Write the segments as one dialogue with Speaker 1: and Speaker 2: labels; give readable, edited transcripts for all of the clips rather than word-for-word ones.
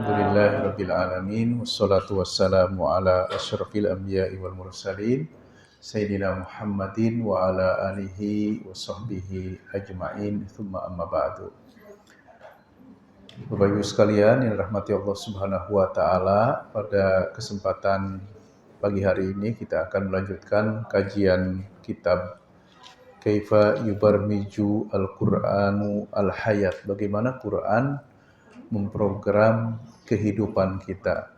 Speaker 1: Alhamdulillahirabbil alamin wassalatu wassalamu ala asyrafil anbiya'i wal mursalin sayyidina Muhammadin wa ala alihi wa sahbihi ajma'in thumma amma ba'du. Bapak Ibu sekalian yang dirahmati Allah Subhanahu wa taala, pada kesempatan pagi hari ini kita akan melanjutkan kajian kitab Kaifa Yubarmiju Al-Qur'anu Al-Hayat, bagaimana Quran memprogram kehidupan kita,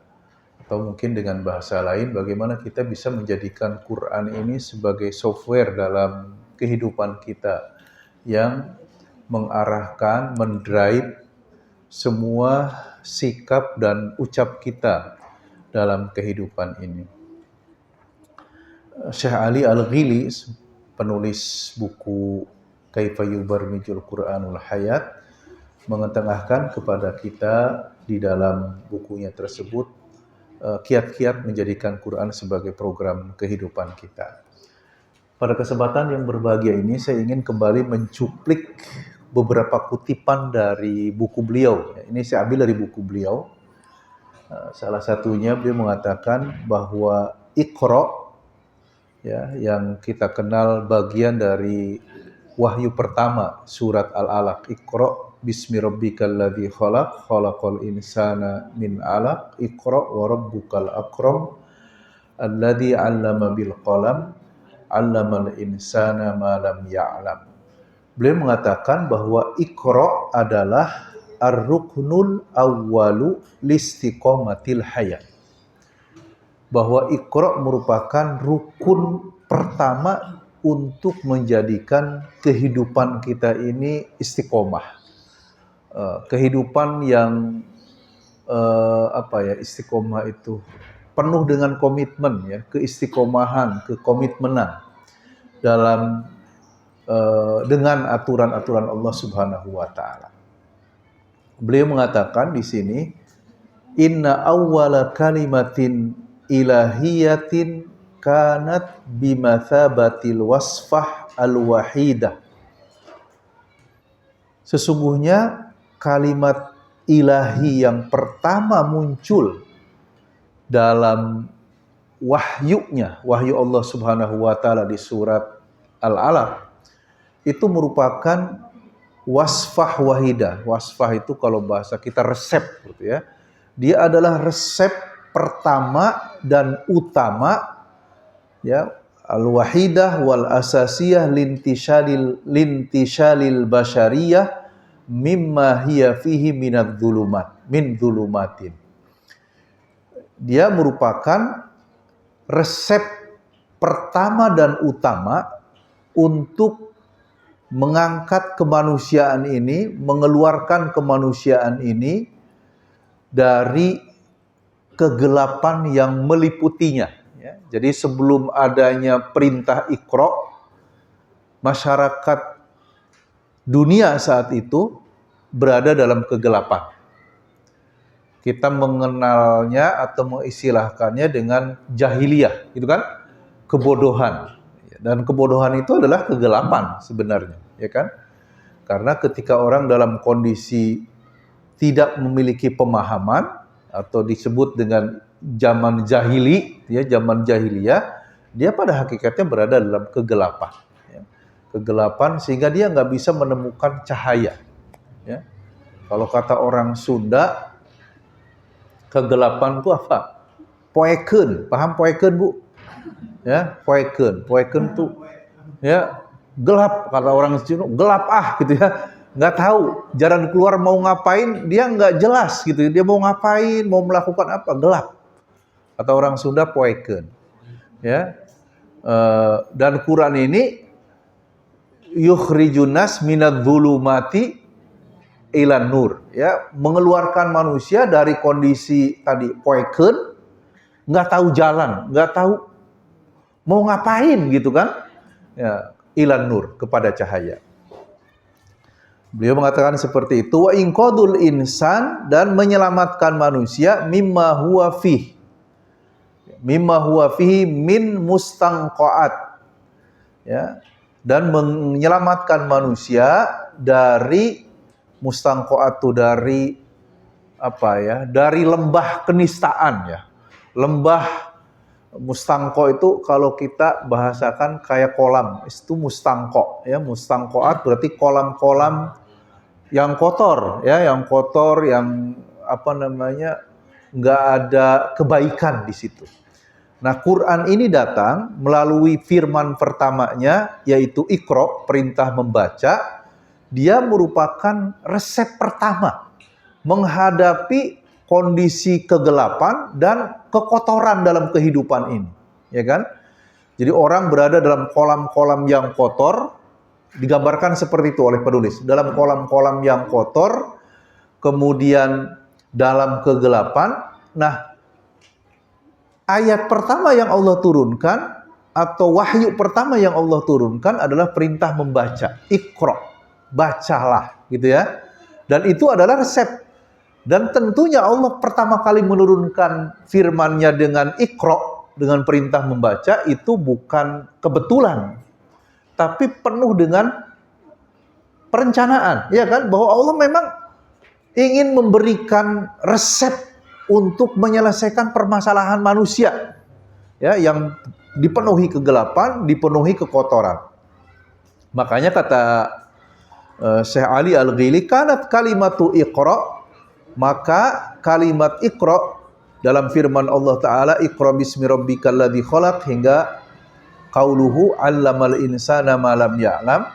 Speaker 1: atau mungkin dengan bahasa lain, bagaimana kita bisa menjadikan Quran ini sebagai software dalam kehidupan kita yang mengarahkan, mendrive semua sikap dan ucap kita dalam kehidupan ini. Syekh Ali Al-Ghili, penulis buku Kaifa Yubarmijul Qur'anul Hayat, mengetengahkan kepada kita di dalam bukunya tersebut kiat-kiat menjadikan Quran sebagai program kehidupan kita. Pada kesempatan yang berbahagia ini, saya ingin kembali mencuplik beberapa kutipan dari buku beliau. Ini saya ambil dari buku beliau. Salah satunya beliau mengatakan bahwa Iqra, ya, yang kita kenal bagian dari wahyu pertama surat Al-Alaq. Iqra bismi rabbikal ladzi khalaq, khalaqal insana min 'alaq, Iqra wa rabbukal akram, alladzi 'allama bil qalam, 'allamal insana ma lam ya'lam. Beliau mengatakan bahwa Iqra adalah ar-ruknul awwalu listiqomatil hayat. Bahwa Iqra merupakan rukun pertama untuk menjadikan kehidupan kita ini istiqomah. Kehidupan yang istiqomah itu penuh dengan komitmen, ya, keistiqomahan, kekomitmenan dalam dengan aturan-aturan Allah Subhanahu wa taala. Beliau mengatakan di sini, inna awwala kalimatin ilahiyatin kanat bimathabatil wasfah al-wahidah. Sesungguhnya kalimat ilahi yang pertama muncul dalam wahyunya, wahyu Allah Subhanahu wa taala di surat Al-Alaq, itu merupakan wasfah wahidah. Wasfah itu kalau bahasa kita resep, gitu ya. Dia adalah resep pertama dan utama, ya, al-wahidah wal asasiyah lintishalil basyariyah mimma hiya fihi minadz dzulumat min dzulumatin. Dia merupakan resep pertama dan utama untuk mengangkat kemanusiaan ini, mengeluarkan kemanusiaan ini dari kegelapan yang meliputinya, ya. Jadi sebelum adanya perintah Iqra, masyarakat dunia saat itu berada dalam kegelapan. Kita mengenalnya atau mengistilahkannya dengan jahiliyah, gitu kan? Kebodohan. Dan kebodohan itu adalah kegelapan sebenarnya, ya kan? Karena ketika orang dalam kondisi tidak memiliki pemahaman atau disebut dengan zaman jahili, ya, zaman jahiliyah, dia pada hakikatnya berada dalam kegelapan. Kegelapan sehingga dia nggak bisa menemukan cahaya, ya. Kalau kata orang Sunda, kegelapan itu apa? Poeken, paham poeken, Bu? Ya, poeken tuh, ya, gelap, kata orang Sunda, gelap gitu ya. Nggak tahu jalan keluar, mau ngapain dia nggak jelas gitu. Dia mau ngapain, mau melakukan apa, gelap. Kata orang Sunda poeken, ya. Dan Quran ini yukhrijunas minadz dzulumati ilan nur, ya, mengeluarkan manusia dari kondisi tadi poeken, nggak tahu jalan, nggak tahu mau ngapain gitu kan, ya, ilan nur, kepada cahaya. Beliau mengatakan seperti itu, wa inqadul insan, dan menyelamatkan manusia mimma huwa fihi min mustanqaat, ya, dan menyelamatkan manusia dari mustanqaat, dari dari lembah kenistaan ya. Lembah mustangko itu kalau kita bahasakan kayak kolam, itu mustangko ya. Mustangkoat berarti kolam-kolam yang kotor ya, yang nggak ada kebaikan di situ. Nah, Quran ini datang melalui firman pertamanya yaitu Iqra, perintah membaca. Dia merupakan resep pertama menghadapi kondisi kegelapan dan kekotoran dalam kehidupan ini, ya kan? Jadi orang berada dalam kolam-kolam yang kotor, digambarkan seperti itu oleh penulis. Dalam kolam-kolam yang kotor, kemudian dalam kegelapan. Nah, ayat pertama yang Allah turunkan atau wahyu pertama yang Allah turunkan adalah perintah membaca. Iqra, bacalah, gitu ya. Dan itu adalah resep. Dan tentunya Allah pertama kali menurunkan firman-Nya dengan Iqra, dengan perintah membaca, itu bukan kebetulan, tapi penuh dengan perencanaan, ya kan? Bahwa Allah memang ingin memberikan resep untuk menyelesaikan permasalahan manusia, ya, yang dipenuhi kegelapan, dipenuhi kekotoran. Makanya kata Syekh Ali Al-Ghili, kanat kalimatu Iqra, maka kalimat Iqra dalam firman Allah Ta'ala, Iqra bismi rabbikal ladzi khalaq, hingga qauluhu 'allamal insana ma lam ya'lam.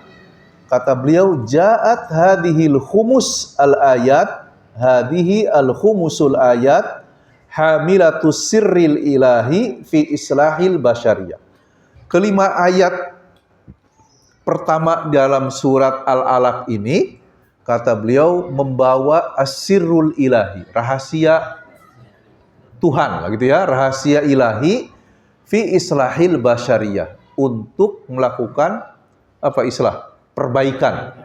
Speaker 1: Kata beliau, ja'at hadhil khumus al-ayat, hadhihi al-khumusul ayat, hamilatus sirril ilahi fi islahil basyariyah. Kelima ayat pertama dalam surat Al-Alaq ini, kata beliau, membawa asirul ilahi, rahasia Tuhan, gitu ya, rahasia ilahi fi islahil basyariyah, untuk melakukan islah, perbaikan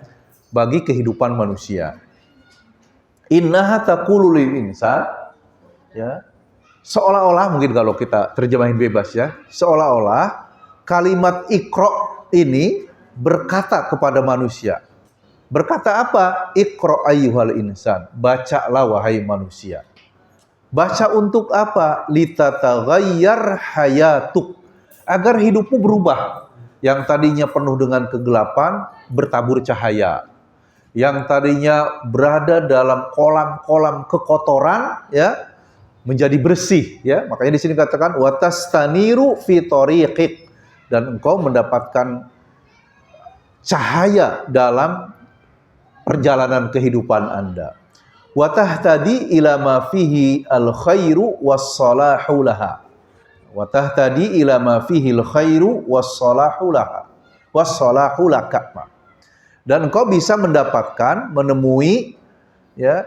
Speaker 1: bagi kehidupan manusia. Innaha taqulu lil insan, ya. Seolah-olah, mungkin kalau kita terjemahin bebas ya, seolah-olah kalimat Iqra ini berkata kepada manusia. Berkata apa? Iqra ayyuhal insan, bacalah wahai manusia. Baca untuk apa? Litataghayyar hayatuk, agar hidupmu berubah. Yang tadinya penuh dengan kegelapan bertabur cahaya. Yang tadinya berada dalam kolam-kolam kekotoran, ya, menjadi bersih, ya. Makanya di sini katakan watastaniru fi tariqik, dan engkau mendapatkan cahaya dalam perjalanan kehidupan Anda. Wa tahtadi ila ma fihi al-khairu was-salahu laha. Wa tahtadi ila ma fihi al-khairu was-salahu laha. Was-salahu laka. Dan engkau bisa mendapatkan, menemui, ya,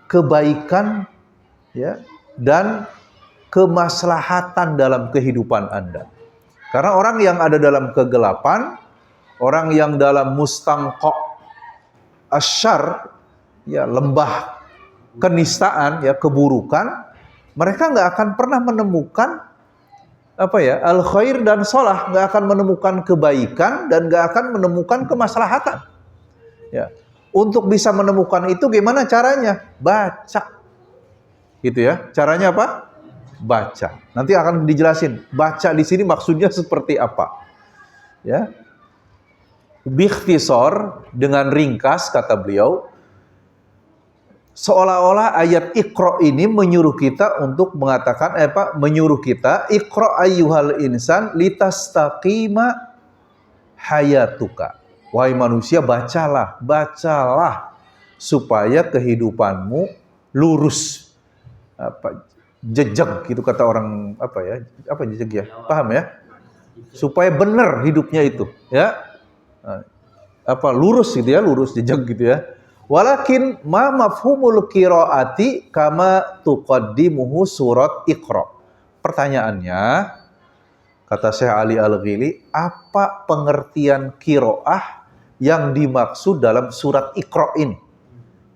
Speaker 1: kebaikan, ya, dan kemaslahatan dalam kehidupan Anda. Karena orang yang ada dalam kegelapan, orang yang dalam mustangqa asyar, ya, lembah kenistaan, ya, keburukan, mereka nggak akan pernah menemukan al khair dan shalah, nggak akan menemukan kebaikan dan nggak akan menemukan kemaslahatan. Ya, untuk bisa menemukan itu gimana caranya? Baca, gitu ya. Caranya apa? Baca. Nanti akan dijelasin. Baca di sini maksudnya seperti apa? Ya. Bikhtisar, dengan ringkas, kata beliau, seolah-olah ayat Iqra ini menyuruh kita untuk mengatakan menyuruh kita, Iqra ayyuhal insan litastaqima hayatuka. Wahai manusia, bacalah supaya kehidupanmu lurus. Jejak, gitu kata orang jejak ya? Paham ya? Supaya benar hidupnya itu, ya. Lurus gitu ya, lurus jejak gitu ya. Walakin ma mafhumul qiraati kama tuqaddimuhu surat Iqra. Pertanyaannya, kata Syekh Ali Al-Ghili, apa pengertian qiraah yang dimaksud dalam surat Iqra ini?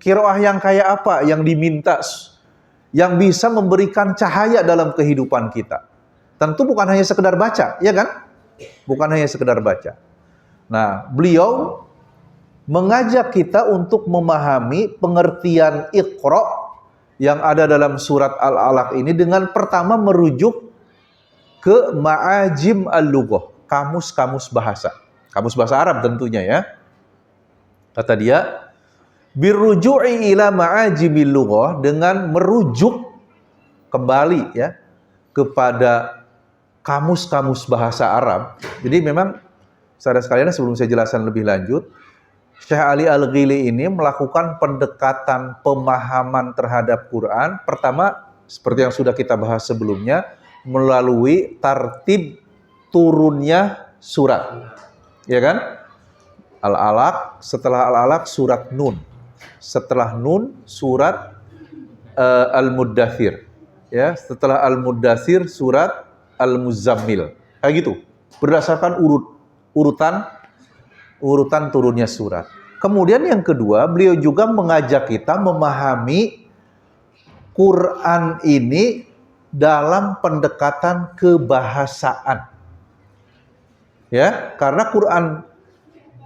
Speaker 1: Qiraah yang kayak apa yang diminta, yang bisa memberikan cahaya dalam kehidupan kita? Tentu bukan hanya sekedar baca, ya kan? Bukan hanya sekedar baca. Nah, beliau mengajak kita untuk memahami pengertian Iqra yang ada dalam surat Al-Alaq ini dengan pertama merujuk ke ma'ajim al-lughah, kamus-kamus bahasa. Kamus bahasa Arab tentunya ya. Kata dia, birruju'i ila ma'ajimil lughah, dengan merujuk kembali ya kepada kamus-kamus bahasa Arab. Jadi memang saudara sekalian, sebelum saya jelaskan lebih lanjut, Syekh Ali Al-Ghili ini melakukan pendekatan pemahaman terhadap Quran. Pertama, seperti yang sudah kita bahas sebelumnya, melalui tartib turunnya surat. Ya kan? Al-Alaq, setelah Al-Alaq surat Nun. Setelah Nun surat Al-Muddathir. Ya, setelah Al-Muddathir surat Al-Muzammil. Kayak gitu. Berdasarkan urutan turunnya surat. Kemudian yang kedua, beliau juga mengajak kita memahami Quran ini dalam pendekatan kebahasaan. Ya, karena Quran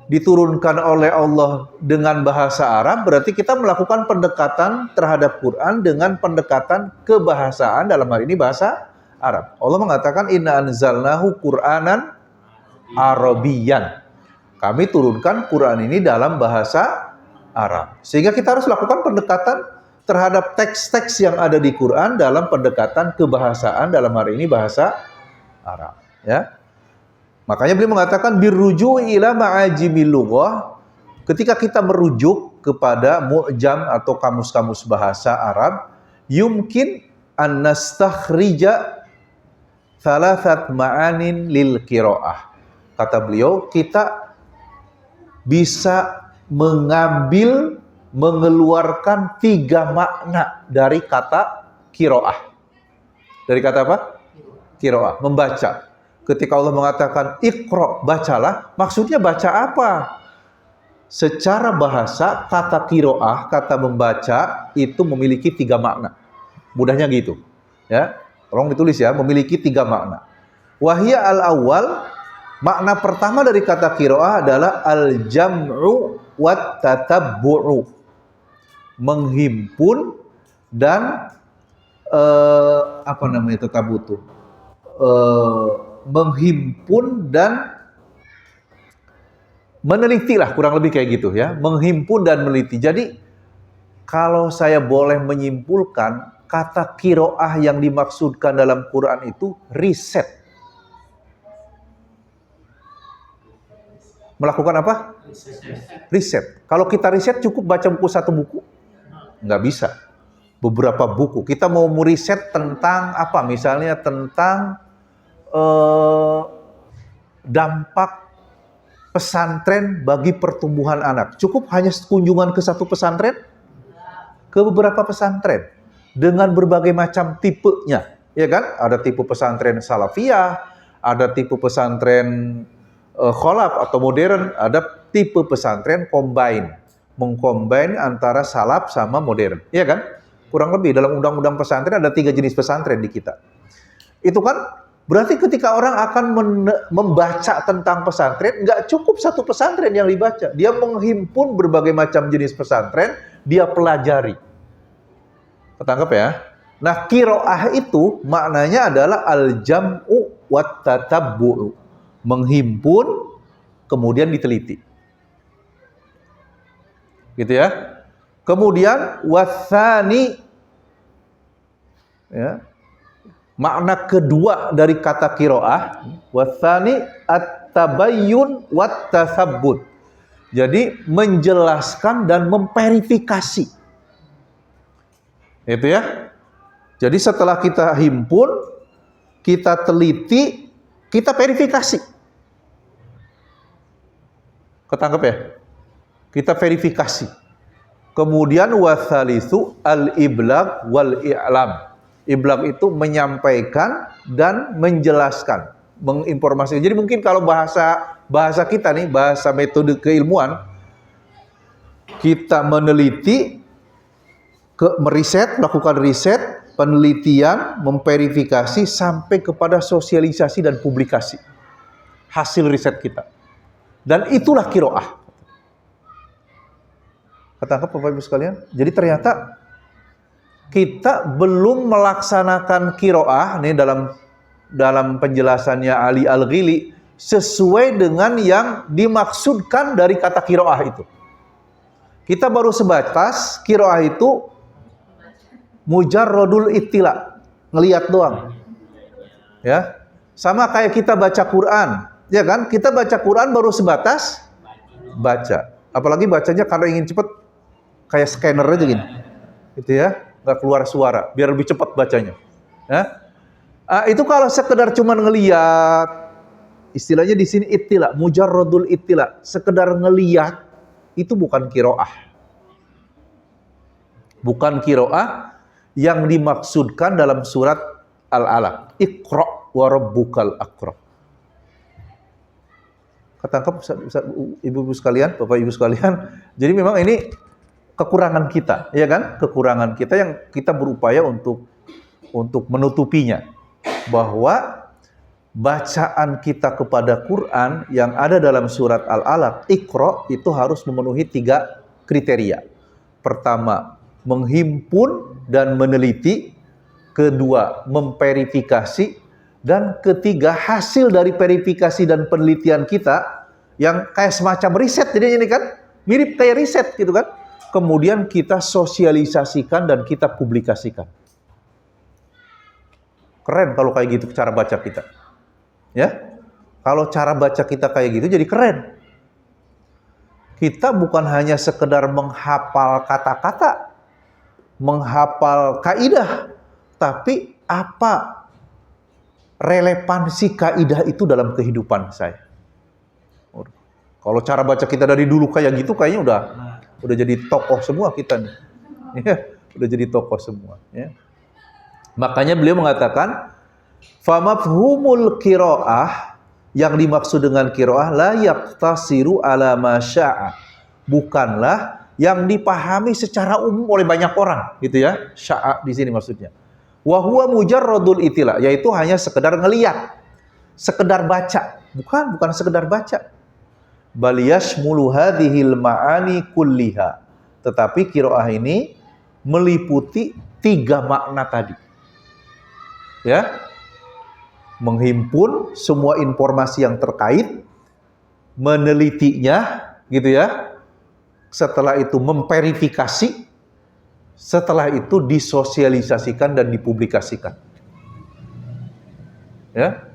Speaker 1: diturunkan oleh Allah dengan bahasa Arab, berarti kita melakukan pendekatan terhadap Quran dengan pendekatan kebahasaan, dalam hal ini bahasa Arab. Allah mengatakan inna anzalnahu Qur'anan Arabiyyan. Kami turunkan Quran ini dalam bahasa Arab. Sehingga kita harus lakukan pendekatan terhadap teks-teks yang ada di Quran dalam pendekatan kebahasaan, dalam hari ini bahasa Arab. Ya. Makanya beliau mengatakan birruju'i ila ma'ajimil lughah. Ketika kita merujuk kepada mu'jam atau kamus-kamus bahasa Arab, yumkin an nastakhrija thalathat ma'anin lil qiraah. Kata beliau, kita bisa mengeluarkan 3 makna dari kata qiraah. Dari kata apa? Qiraah, membaca. Ketika Allah mengatakan iqra, bacalah, maksudnya baca apa? Secara bahasa, kata qiraah, kata membaca itu memiliki 3 makna. Mudahnya gitu. Ya, tolong ditulis ya, memiliki 3 makna. Wahya al-awwal, makna pertama dari kata qiraah adalah al-jam'u wat tatabbu'u. Menghimpun dan tatabutu. Menghimpun dan meneliti lah, kurang lebih kayak gitu ya. Menghimpun dan meneliti. Jadi kalau saya boleh menyimpulkan, kata qiraah yang dimaksudkan dalam Quran itu riset. Melakukan apa? Riset. Kalau kita riset cukup baca buku 1 buku? Nggak bisa. Beberapa buku. Kita mau meriset tentang apa? Misalnya tentang dampak pesantren bagi pertumbuhan anak. Cukup hanya kunjungan ke 1 pesantren? Ke beberapa pesantren. Dengan berbagai macam tipenya. Ya kan? Ada tipe pesantren salafiyah, ada tipe pesantren kholaf atau modern, ada tipe pesantren combine. Mengcombine antara salaf sama modern. Ya kan? Kurang lebih dalam undang-undang pesantren ada 3 jenis pesantren di kita. Itu kan berarti ketika orang akan membaca tentang pesantren, nggak cukup 1 pesantren yang dibaca. Dia menghimpun berbagai macam jenis pesantren, dia pelajari. Ketangkep ya? Nah, qiraah itu maknanya adalah al-jam'u wat tatabbu'u. Menghimpun, kemudian diteliti. Gitu ya. Kemudian watsani, ya. Makna kedua dari kata qiraah, watsani at-tabayyun wat tatsabbut. Jadi menjelaskan dan memverifikasi. Itu ya. Jadi setelah kita himpun, kita teliti, kita verifikasi. Ketangkep ya? Kita verifikasi. Kemudian watsalitsu al-iblagh wal i'lam. Iblagh itu menyampaikan dan menjelaskan, menginformasikan. Jadi mungkin kalau bahasa kita nih, bahasa metode keilmuan, kita meneliti, meriset, melakukan riset, penelitian, memverifikasi sampai kepada sosialisasi dan publikasi hasil riset kita. Dan itulah qiraah. Ketangkap Bapak Ibu sekalian? Jadi ternyata kita belum melaksanakan qiraah nih dalam penjelasannya Ali Al-Ghili sesuai dengan yang dimaksudkan dari kata qiraah itu. Kita baru sebatas qiraah itu mujarrodul ittila, ngelihat doang. Ya. Sama kayak kita baca Quran, ya kan? Kita baca Quran baru sebatas baca. Apalagi bacanya karena ingin cepet kayak scanner aja gini. Gitu ya. Nggak keluar suara, biar lebih cepat bacanya. Ya. Itu kalau sekedar cuma ngeliat, istilahnya di sini ittila, mujarrodul ittila, sekedar ngeliat, itu bukan qiraah. Bukan qiraah yang dimaksudkan dalam surat Al-Alaq. Iqra wa rabbukal akram. Ketangkap ibu-ibu sekalian, bapak ibu sekalian. Jadi memang ini kekurangan kita, ya kan? Kekurangan kita yang kita berupaya untuk menutupinya. Bahwa bacaan kita kepada Quran yang ada dalam surat Al-Alaq, Iqra, itu harus memenuhi 3 kriteria. Pertama, menghimpun dan meneliti. Kedua, memverifikasi. Dan ketiga, hasil dari verifikasi dan penelitian kita yang kayak semacam riset. Jadi ini kan mirip kayak riset gitu kan. Kemudian kita sosialisasikan dan kita publikasikan. Keren kalau kayak gitu cara baca kita. Ya. Kalau cara baca kita kayak gitu jadi keren. Kita bukan hanya sekedar menghafal kata-kata, menghafal kaidah, tapi apa relevansi kaidah itu dalam kehidupan saya. Kalau cara baca kita dari dulu kayak gitu kayaknya udah jadi tokoh semua kita nih. Ya, udah jadi tokoh semua, ya. Makanya beliau mengatakan famafhumul qiraah, yang dimaksud dengan qiraah la yaqtasiru ala ma syaa, bukanlah yang dipahami secara umum oleh banyak orang gitu ya. Syaa di sini maksudnya. Wa huwa mujarradul itila, yaitu hanya sekedar ngelihat, sekedar baca, bukan sekedar baca. Bal yashmulu hadhil ma'ani kulliha. Tetapi qiraah ini meliputi 3 makna tadi. Ya. Menghimpun semua informasi yang terkait, menelitinya gitu ya. Setelah itu memverifikasi, setelah itu disosialisasikan dan dipublikasikan. Ya.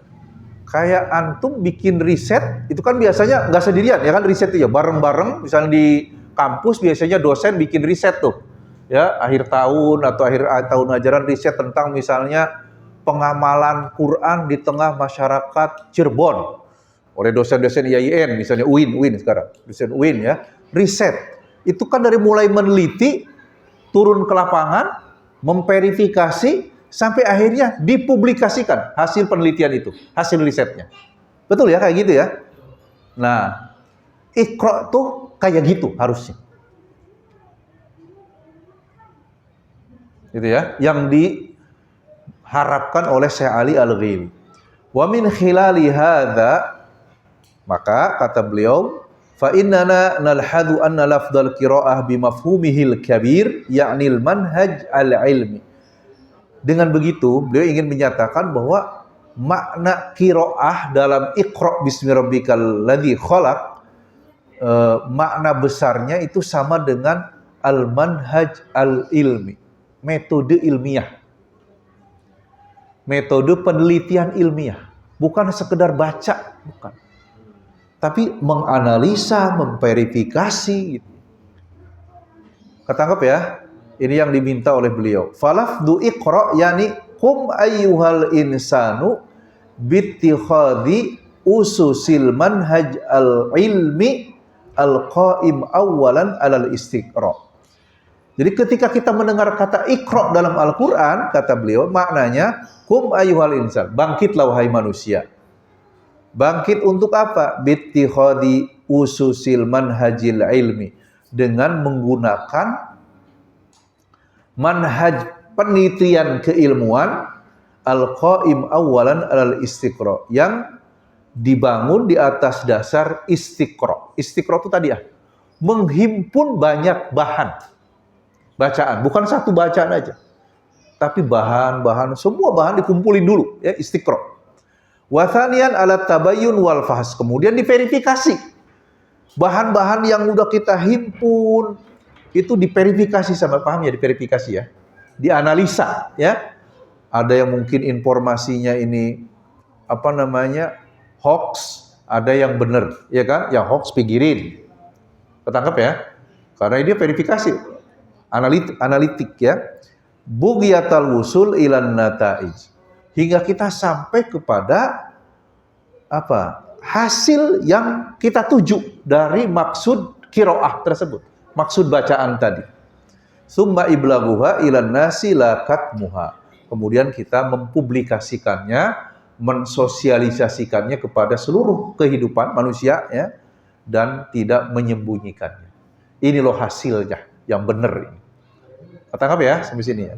Speaker 1: Kayak antum bikin riset, itu kan biasanya nggak sendirian, ya kan riset itu ya bareng-bareng. Misalnya di kampus biasanya dosen bikin riset tuh, ya akhir tahun atau akhir tahun ajaran riset tentang misalnya pengamalan Quran di tengah masyarakat Cirebon oleh dosen-dosen IAIN, misalnya UIN sekarang, dosen UIN ya, riset. Itu kan dari mulai meneliti, turun ke lapangan, memverifikasi, sampai akhirnya dipublikasikan hasil penelitian itu, hasil risetnya. Betul ya, kayak gitu ya. Nah, Iqra tuh kayak gitu harusnya. Gitu ya, yang diharapkan oleh Syekh Ali Al-Ghili. Wa min khilali hadza, maka kata beliau, fa innana nalhadu anna lafdhal qiraah bimafhumihil kabir ya'nil manhaj al-ilmi. Dengan begitu, beliau ingin menyatakan bahwa makna qiraah dalam Iqra bismi rabbikal ladzi khalaq, makna besarnya itu sama dengan al-manhaj al-ilmi, metode ilmiah. Metode penelitian ilmiah, bukan sekedar baca, bukan. Tapi menganalisa, memverifikasi gitu. Ketangkep ya? Ini yang diminta oleh beliau. Falafdu Iqra yani qum ayyuhal insanu bittikhadhi ususil manhaj al-ilmi al-qaim awalan alal istiqra. Jadi ketika kita mendengar kata Iqra dalam Al-Quran, kata beliau, maknanya qum ayyuhal insan, bangkitlah wahai manusia. Bangkit untuk apa? Bittikhadhi ususil manhajil ilmi, dengan menggunakan manhaj penelitian keilmuan al-qaim awalan alal istiqra, yang dibangun di atas dasar istiqra. Istiqra itu tadi ya, menghimpun banyak bahan bacaan, bukan satu bacaan aja. tapi bahan-bahan, semua bahan dikumpulin dulu, ya, istiqra. Wa tsaniyan ala tabayyun wal fahs, kemudian diverifikasi. Bahan-bahan yang udah kita himpun itu diverifikasi, sama paham ya, diverifikasi ya. Dianalisa ya. Ada yang mungkin informasinya ini hoax, ada yang benar, ya kan? Yang hoax pinggirin. Ketangkap ya? Karena dia verifikasi, analitik ya. Bughyatal wusul ilan nata'ij. Hingga kita sampai kepada hasil yang kita tuju dari maksud qiraah tersebut, maksud bacaan tadi. Summa iblaghuha ilan nasi la katmuha. Kemudian kita mempublikasikannya, mensosialisasikannya kepada seluruh kehidupan manusia ya, dan tidak menyembunyikannya. Ini loh hasilnya yang benar ini. Tangkap ya sampai sini ya.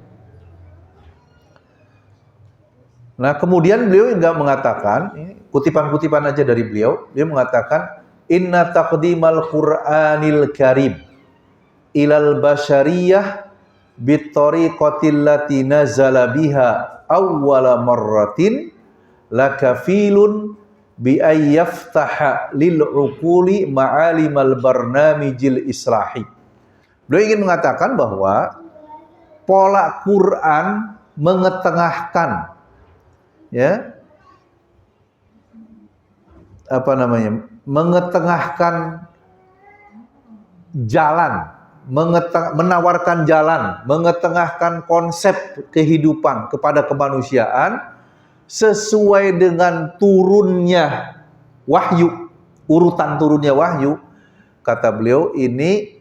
Speaker 1: Nah, kemudian beliau enggak mengatakan, ini kutipan-kutipan aja dari beliau, dia mengatakan inna taqdimal Qur'anil Karim ilal basyariyah bitariqatil lati nazala biha awwala marratin lakafilun bi ayyaftaha lil uquli ma'alimal barnamijil islahi. Beliau ingin mengatakan bahwa pola Quran mengetengahkan ya mengetengahkan jalan, menawarkan jalan, mengetengahkan konsep kehidupan kepada kemanusiaan sesuai dengan turunnya wahyu, urutan turunnya wahyu. Kata beliau, ini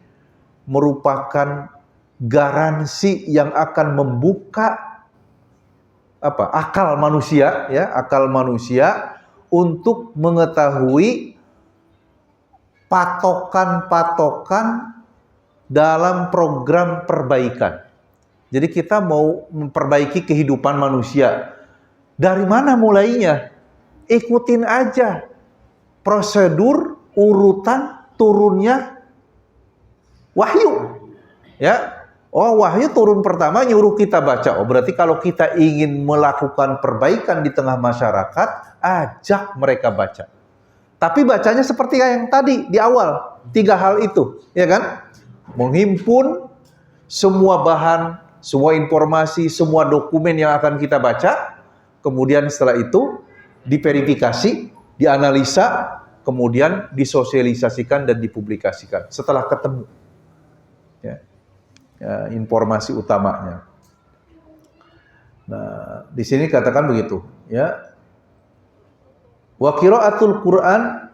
Speaker 1: merupakan garansi yang akan membuka akal manusia ya, akal manusia untuk mengetahui patokan-patokan dalam program perbaikan. Jadi kita mau memperbaiki kehidupan manusia. Dari mana mulainya? Ikutin aja prosedur urutan turunnya wahyu. Ya. Oh, wahyu turun pertama nyuruh kita baca. Oh, berarti kalau kita ingin melakukan perbaikan di tengah masyarakat, ajak mereka baca. Tapi bacanya seperti yang tadi di awal, 3 hal itu, ya kan? Menghimpun semua bahan, semua informasi, semua dokumen yang akan kita baca, kemudian setelah itu diverifikasi, dianalisa, kemudian disosialisasikan dan dipublikasikan setelah ketemu ya, informasi utamanya. Nah, di sini katakan begitu ya. Wa qiraatul Qur'an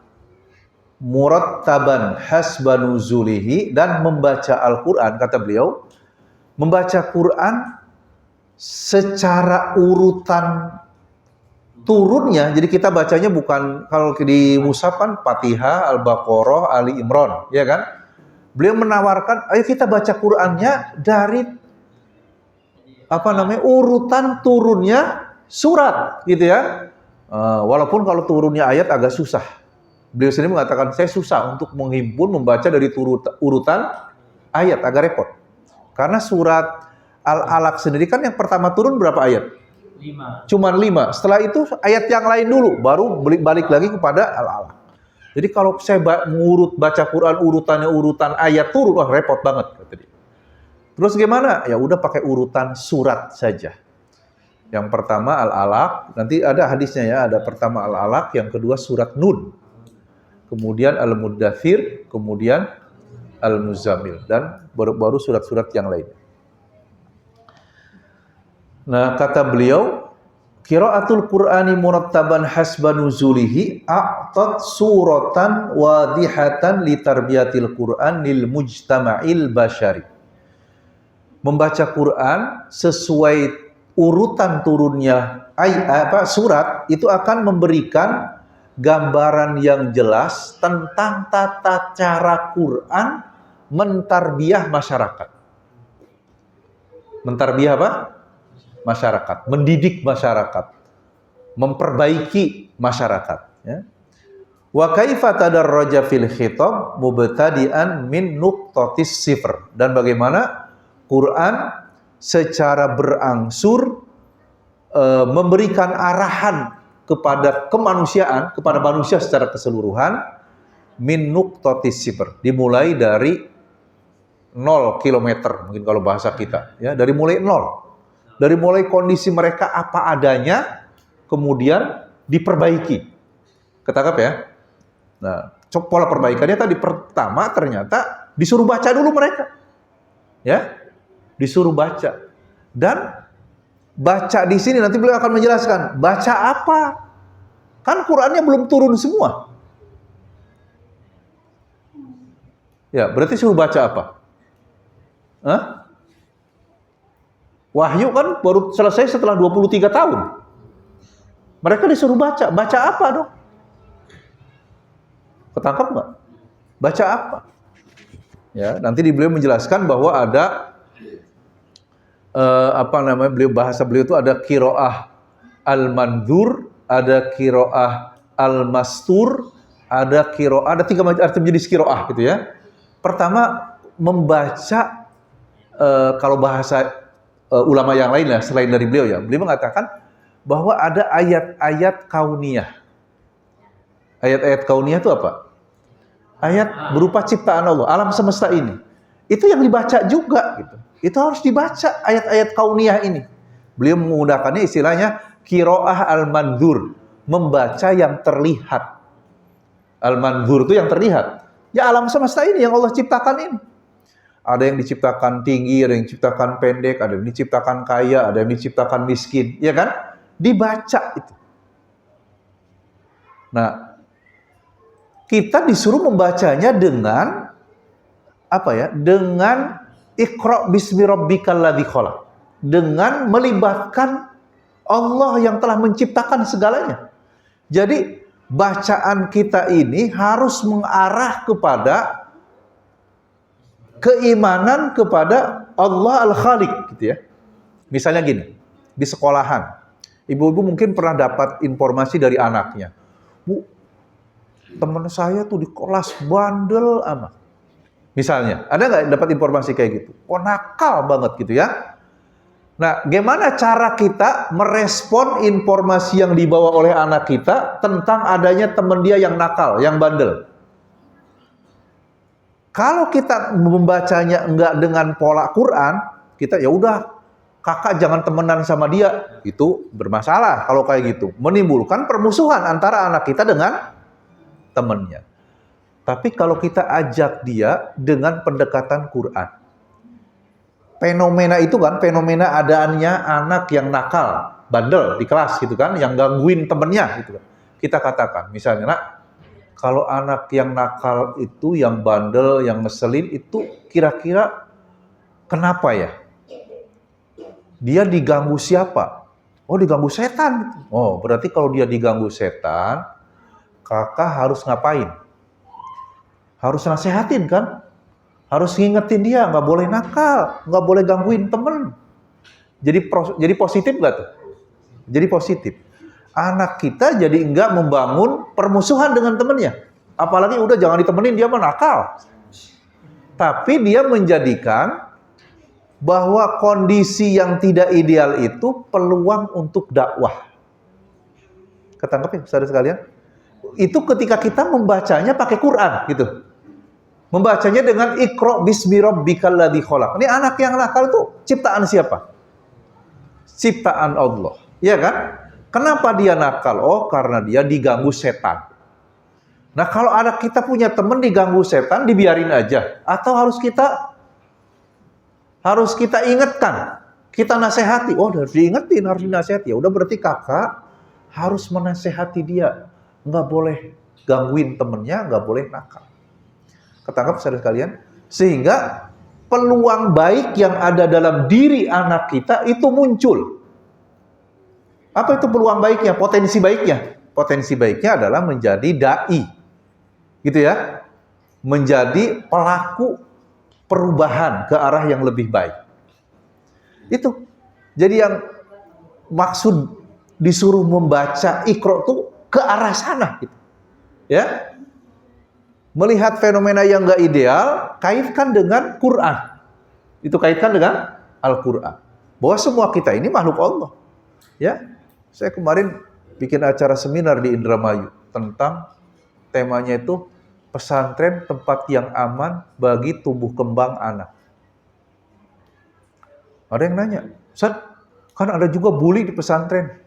Speaker 1: murattaban hasba nuzulihi, dan membaca Al-Qur'an, kata beliau, membaca Quran secara urutan turunnya. Jadi kita bacanya bukan, kalau di mushaf kan Fatihah, Al-Baqarah, Ali Imran, ya kan? Beliau menawarkan, ayo kita baca Qur'annya dari urutan turunnya surat, gitu ya. Walaupun kalau turunnya ayat agak susah. Beliau sendiri mengatakan, saya susah untuk menghimpun, membaca dari urutan ayat, agak repot. Karena surat Al-Alaq sendiri kan yang pertama turun berapa ayat? 5. Cuman 5. Setelah itu ayat yang lain dulu, baru balik lagi kepada Al-Alaq. Jadi kalau saya baca Quran urutan ayat turun, wah repot banget, kata dia. Terus gimana? Ya udah pakai urutan surat saja. Yang pertama Al-Alaq, nanti ada hadisnya ya, ada pertama Al-Alaq, yang kedua surat Nun, kemudian Al-Muddathir, kemudian Al-Muzammil, dan baru surat-surat yang lain. Nah, kata beliau, qiraatul Qur'ani murattaban hasba nuzulihi a'tat suratan wadihatan li tarbiyatil Qur'an lil mujtama'il basyari. Membaca Quran sesuai urutan turunnya surat itu akan memberikan gambaran yang jelas tentang tata cara Quran mentarbiyah masyarakat. Mentarbiyah apa? Masyarakat, mendidik masyarakat, memperbaiki masyarakat. Ya. Wa kaifa tadarraja fil khitab mubtadi'an min nuqtatis sifr, dan bagaimana Quran secara berangsur memberikan arahan kepada kemanusiaan, kepada manusia secara keseluruhan, min nuqtatis sifr, dimulai dari 0 kilometer, mungkin kalau bahasa kita, ya, dari mulai 0. Dari mulai kondisi mereka apa adanya, kemudian diperbaiki. Ketangkap ya? Nah, pola perbaikannya tadi pertama ternyata disuruh baca dulu mereka. Ya, disuruh baca. Dan baca di sini nanti beliau akan menjelaskan, baca apa? Kan Qur'annya belum turun semua. Ya, berarti suruh baca apa? Hah? Wahyu kan baru selesai setelah 23 tahun. Mereka disuruh baca. Baca apa dong? Ketangkap nggak? Baca apa? Ya, nanti beliau menjelaskan bahwa ada bahasa beliau itu ada qiraah al-mandzur, ada qiraah al-mastur, ada tiga macam arti jenis qiraah gitu ya. Pertama, membaca kalau bahasa ulama yang lain ya, selain dari beliau ya, beliau mengatakan bahwa ada ayat-ayat kauniyah. Ayat-ayat kauniyah itu apa? Ayat berupa ciptaan Allah, alam semesta ini. Itu yang dibaca juga gitu. Itu harus dibaca ayat-ayat kauniyah ini. Beliau menggunakannya istilahnya qiraah al-mandzur, membaca yang terlihat. Al-mandzur itu yang terlihat. Ya alam semesta ini yang Allah ciptakan ini. Ada yang diciptakan tinggi, ada yang diciptakan pendek, ada yang diciptakan kaya, ada yang diciptakan miskin, ya kan? Dibaca itu. Nah, kita disuruh membacanya dengan apa ya? Dengan Iqra bismi rabbikal ladzi khalaq. Dengan melibatkan Allah yang telah menciptakan segalanya. Jadi, bacaan kita ini harus mengarah kepada keimanan kepada Allah Al-Khaliq gitu ya. Misalnya gini, di sekolahan, ibu-ibu mungkin pernah dapat informasi dari anaknya. Bu, teman saya tuh di kelas bandel amat. Misalnya, ada nggak dapat informasi kayak gitu? Oh, nakal banget gitu ya. Nah, gimana cara kita merespon informasi yang dibawa oleh anak kita tentang adanya teman dia yang nakal, yang bandel? Kalau kita membacanya enggak dengan pola Quran, kita ya udah, kakak jangan temenan sama dia, itu bermasalah kalau kayak gitu, menimbulkan permusuhan antara anak kita dengan temannya. Tapi kalau kita ajak dia dengan pendekatan Quran, fenomena itu kan, fenomena adaannya anak yang nakal, bandel di kelas gitu kan, yang gangguin temennya gitu kan. Kita katakan, misalnya, nak, kalau anak yang nakal itu, yang bandel, yang ngeselin itu kira-kira kenapa ya? Dia diganggu siapa? Oh, diganggu setan. Oh, berarti kalau dia diganggu setan, kakak harus ngapain? Harus nasehatin kan? Harus ngingetin dia, nggak boleh nakal, nggak boleh gangguin temen. Jadi positif nggak tuh? Jadi positif. Anak kita jadi enggak membangun permusuhan dengan temennya. Apalagi udah jangan ditemenin, dia menakal. Tapi dia menjadikan bahwa kondisi yang tidak ideal itu peluang untuk dakwah. Ketangkep ya, saudara sekalian? Itu ketika kita membacanya pakai Quran gitu. Membacanya dengan Iqra bismi rabbikal ladzi khalaq. Ini anak yang nakal itu ciptaan siapa? Ciptaan Allah. Iya kan? Kenapa dia nakal? Oh, karena dia diganggu setan. Nah, kalau anak kita punya teman diganggu setan, dibiarin aja. Atau harus kita ingatkan. Kita nasihati. Oh, harus diingetin, harus dinasihati. Ya udah, berarti kakak harus menasihati dia. Nggak boleh gangguin temennya, nggak boleh nakal. Ketangkap saudara sekalian? Sehingga peluang baik yang ada dalam diri anak kita itu muncul. Apa itu peluang baiknya? Potensi baiknya? Potensi baiknya adalah menjadi da'i. Gitu ya. Menjadi pelaku perubahan ke arah yang lebih baik. Itu. Jadi yang maksud disuruh membaca Iqra itu ke arah sana gitu. Ya. Melihat fenomena yang nggak ideal, kaitkan dengan Quran. Itu kaitkan dengan Al-Quran. bahwa semua kita ini makhluk Allah. Ya, saya kemarin bikin acara seminar di Indramayu tentang temanya itu pesantren tempat yang aman bagi tumbuh kembang anak. Ada yang nanya, Ustaz, kan ada juga bully di pesantren.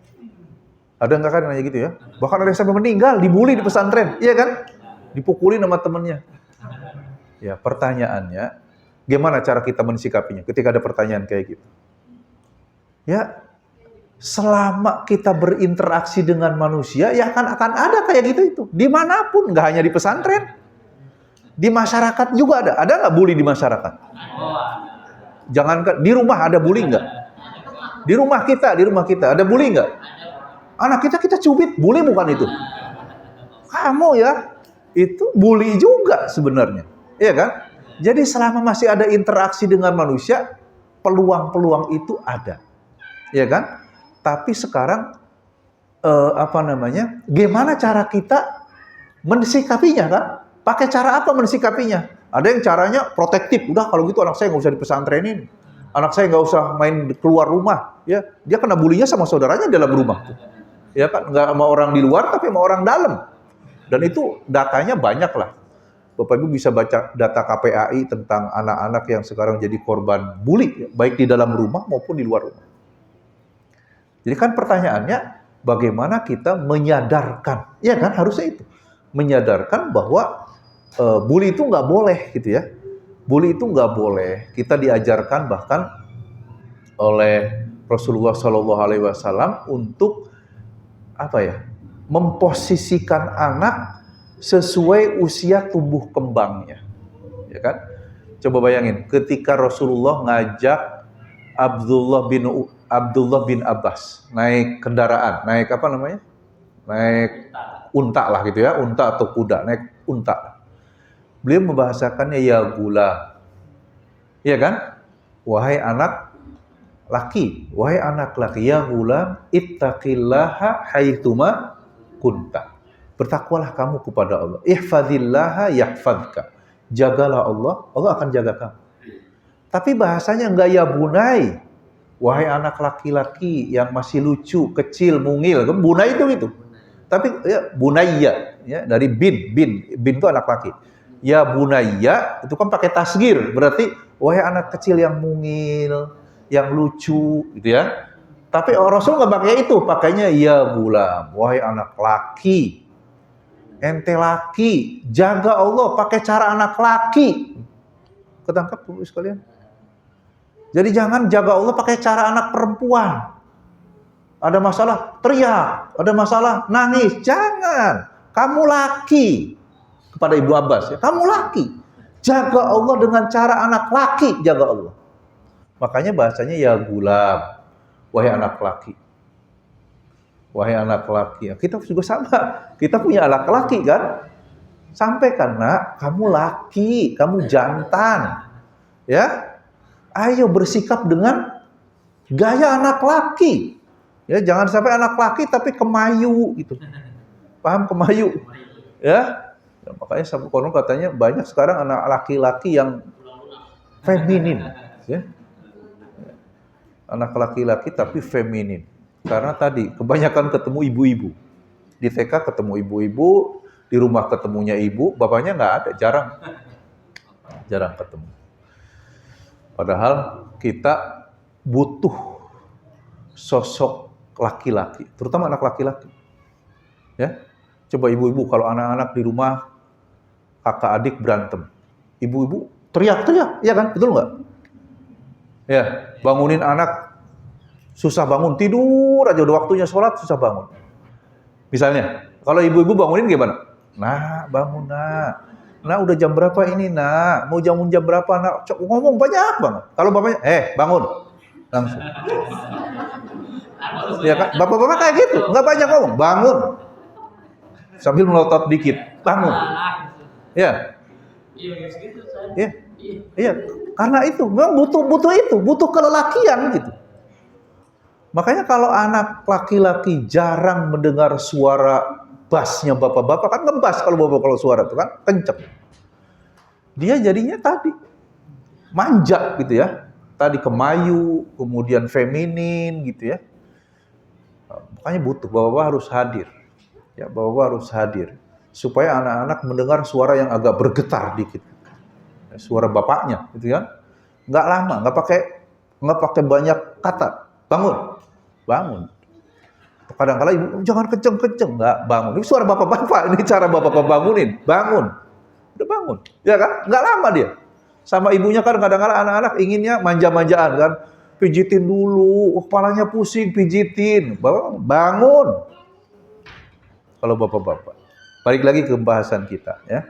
Speaker 1: Ada nggak kan yang nanya gitu ya? Bahkan ada yang sampai meninggal dibully di pesantren, iya kan? Dipukulin sama temennya. Ya, pertanyaannya, gimana cara kita mensikapinya ketika ada pertanyaan kayak gitu? Ya, selama kita berinteraksi dengan manusia, ya akan ada kayak gitu itu. Dimanapun, nggak hanya di pesantren. Di masyarakat juga ada. Ada nggak bully di masyarakat? Jangankan, di rumah ada bully nggak? Di rumah kita ada bully nggak? Anak kita cubit, bully bukan itu? Kamu ya, itu bully juga sebenarnya. Iya kan? Jadi selama masih ada interaksi dengan manusia, peluang-peluang itu ada. Iya kan? Tapi sekarang gimana cara kita mensikapinya kan? Pakai cara apa mensikapinya? Ada yang caranya protektif. Udah kalau gitu anak saya nggak usah dipesantrenin. Anak saya nggak usah main keluar rumah. Ya, dia kena bulinya sama saudaranya dalam rumah. Ya kan? Nggak sama orang di luar tapi sama orang dalam. Dan itu datanya banyak lah. Bapak Ibu bisa baca data KPAI tentang anak-anak yang sekarang jadi korban bully, baik di dalam rumah maupun di luar rumah. Jadi kan pertanyaannya, bagaimana kita menyadarkan, ya kan harusnya itu, menyadarkan bahwa bully itu nggak boleh gitu ya. Bully itu nggak boleh. Kita diajarkan bahkan oleh Rasulullah SAW untuk memposisikan anak sesuai usia tumbuh kembangnya, ya kan? Coba bayangin, ketika Rasulullah ngajak Abdullah bin Abbas naik kendaraan, naik unta lah gitu ya, unta atau kuda, naik unta. Beliau membahasakannya ya gula, ya kan? Wahai anak laki, ya gula, ittaqillaha haitsuma kunta. Bertakwalah kamu kepada Allah. Ihfazillaha yahfazka. Jagalah Allah, Allah akan jaga kamu. Tapi bahasanya enggak ya bunai. Wahai anak laki-laki yang masih lucu, kecil, mungil. Bunai itu. Tapi ya bunayya, ya dari bin itu anak laki. Ya bunayya itu kan pakai tasgir, berarti wahai anak kecil yang mungil, yang lucu gitu ya. Tapi Rasul enggak pakai itu, pakainya ya gulam, wahai anak laki. Ente laki, jaga Allah pakai cara anak laki. Ketangkap Bapak sekalian? Jadi jangan jaga Allah pakai cara anak perempuan. Ada masalah, teriak. Ada masalah, nangis. Jangan. Kamu laki. Kepada Ibnu Abbas, ya, kamu laki. Jaga Allah dengan cara anak laki, jaga Allah. Makanya bahasanya ya gulam, wahai anak laki. Wahai anak laki, kita juga sama. Kita punya anak laki kan? Sampaikan, nak, kamu laki, kamu jantan. Ya, ayo bersikap dengan gaya anak laki. Ya, jangan sampai anak laki tapi kemayu gitu. Paham kemayu? Ya, makanya Sabu Konon katanya banyak sekarang anak laki-laki yang feminin. Ya. Anak laki-laki tapi feminin. Karena tadi kebanyakan ketemu ibu-ibu. Di TK ketemu ibu-ibu, di rumah ketemunya ibu, bapaknya nggak ada, jarang ketemu. Padahal kita butuh sosok laki-laki, terutama anak laki-laki. Ya, coba ibu-ibu kalau anak-anak di rumah kakak adik berantem, ibu-ibu teriak-teriak, ya kan, betul nggak? Ya, bangunin anak. Susah bangun, tidur aja udah waktunya sholat, susah bangun. Misalnya, kalau ibu-ibu bangunin gimana? Nah, bangun nak. Nah, udah jam berapa ini nak? Mau jam berapa nak? Ngomong banyak banget. Kalau bapaknya, bangun. Langsung. Ya kan? Bapak-bapak kayak gitu, nggak banyak ngomong. Bangun. Sambil melotot dikit. Bangun. Ya. Iya. Karena itu, memang butuh kelelakian gitu. Makanya kalau anak laki-laki jarang mendengar suara bassnya bapak-bapak, kan ngebas kalau suara itu kan kenceng. Dia jadinya tadi manja gitu ya. tadi kemayu, kemudian feminin gitu ya. Makanya butuh bapak-bapak harus hadir. Ya, bapak-bapak harus hadir supaya anak-anak mendengar suara yang agak bergetar dikit. Ya, suara bapaknya gitu kan. Nggak lama, nggak pakai banyak kata. Bangun. Kadang-kadang ibu jangan kenceng-kenceng, nggak bangun. Ini suara bapak-bapak, ini cara bapak-bapak bangunin. Udah bangun, ya kan? Nggak lama dia. Sama ibunya kan kadang-kadang anak-anak inginnya manja-manjaan kan. Pijitin dulu, kepalanya pusing, pijitin. Bangun. Kalau bapak-bapak. Balik lagi ke pembahasan kita ya.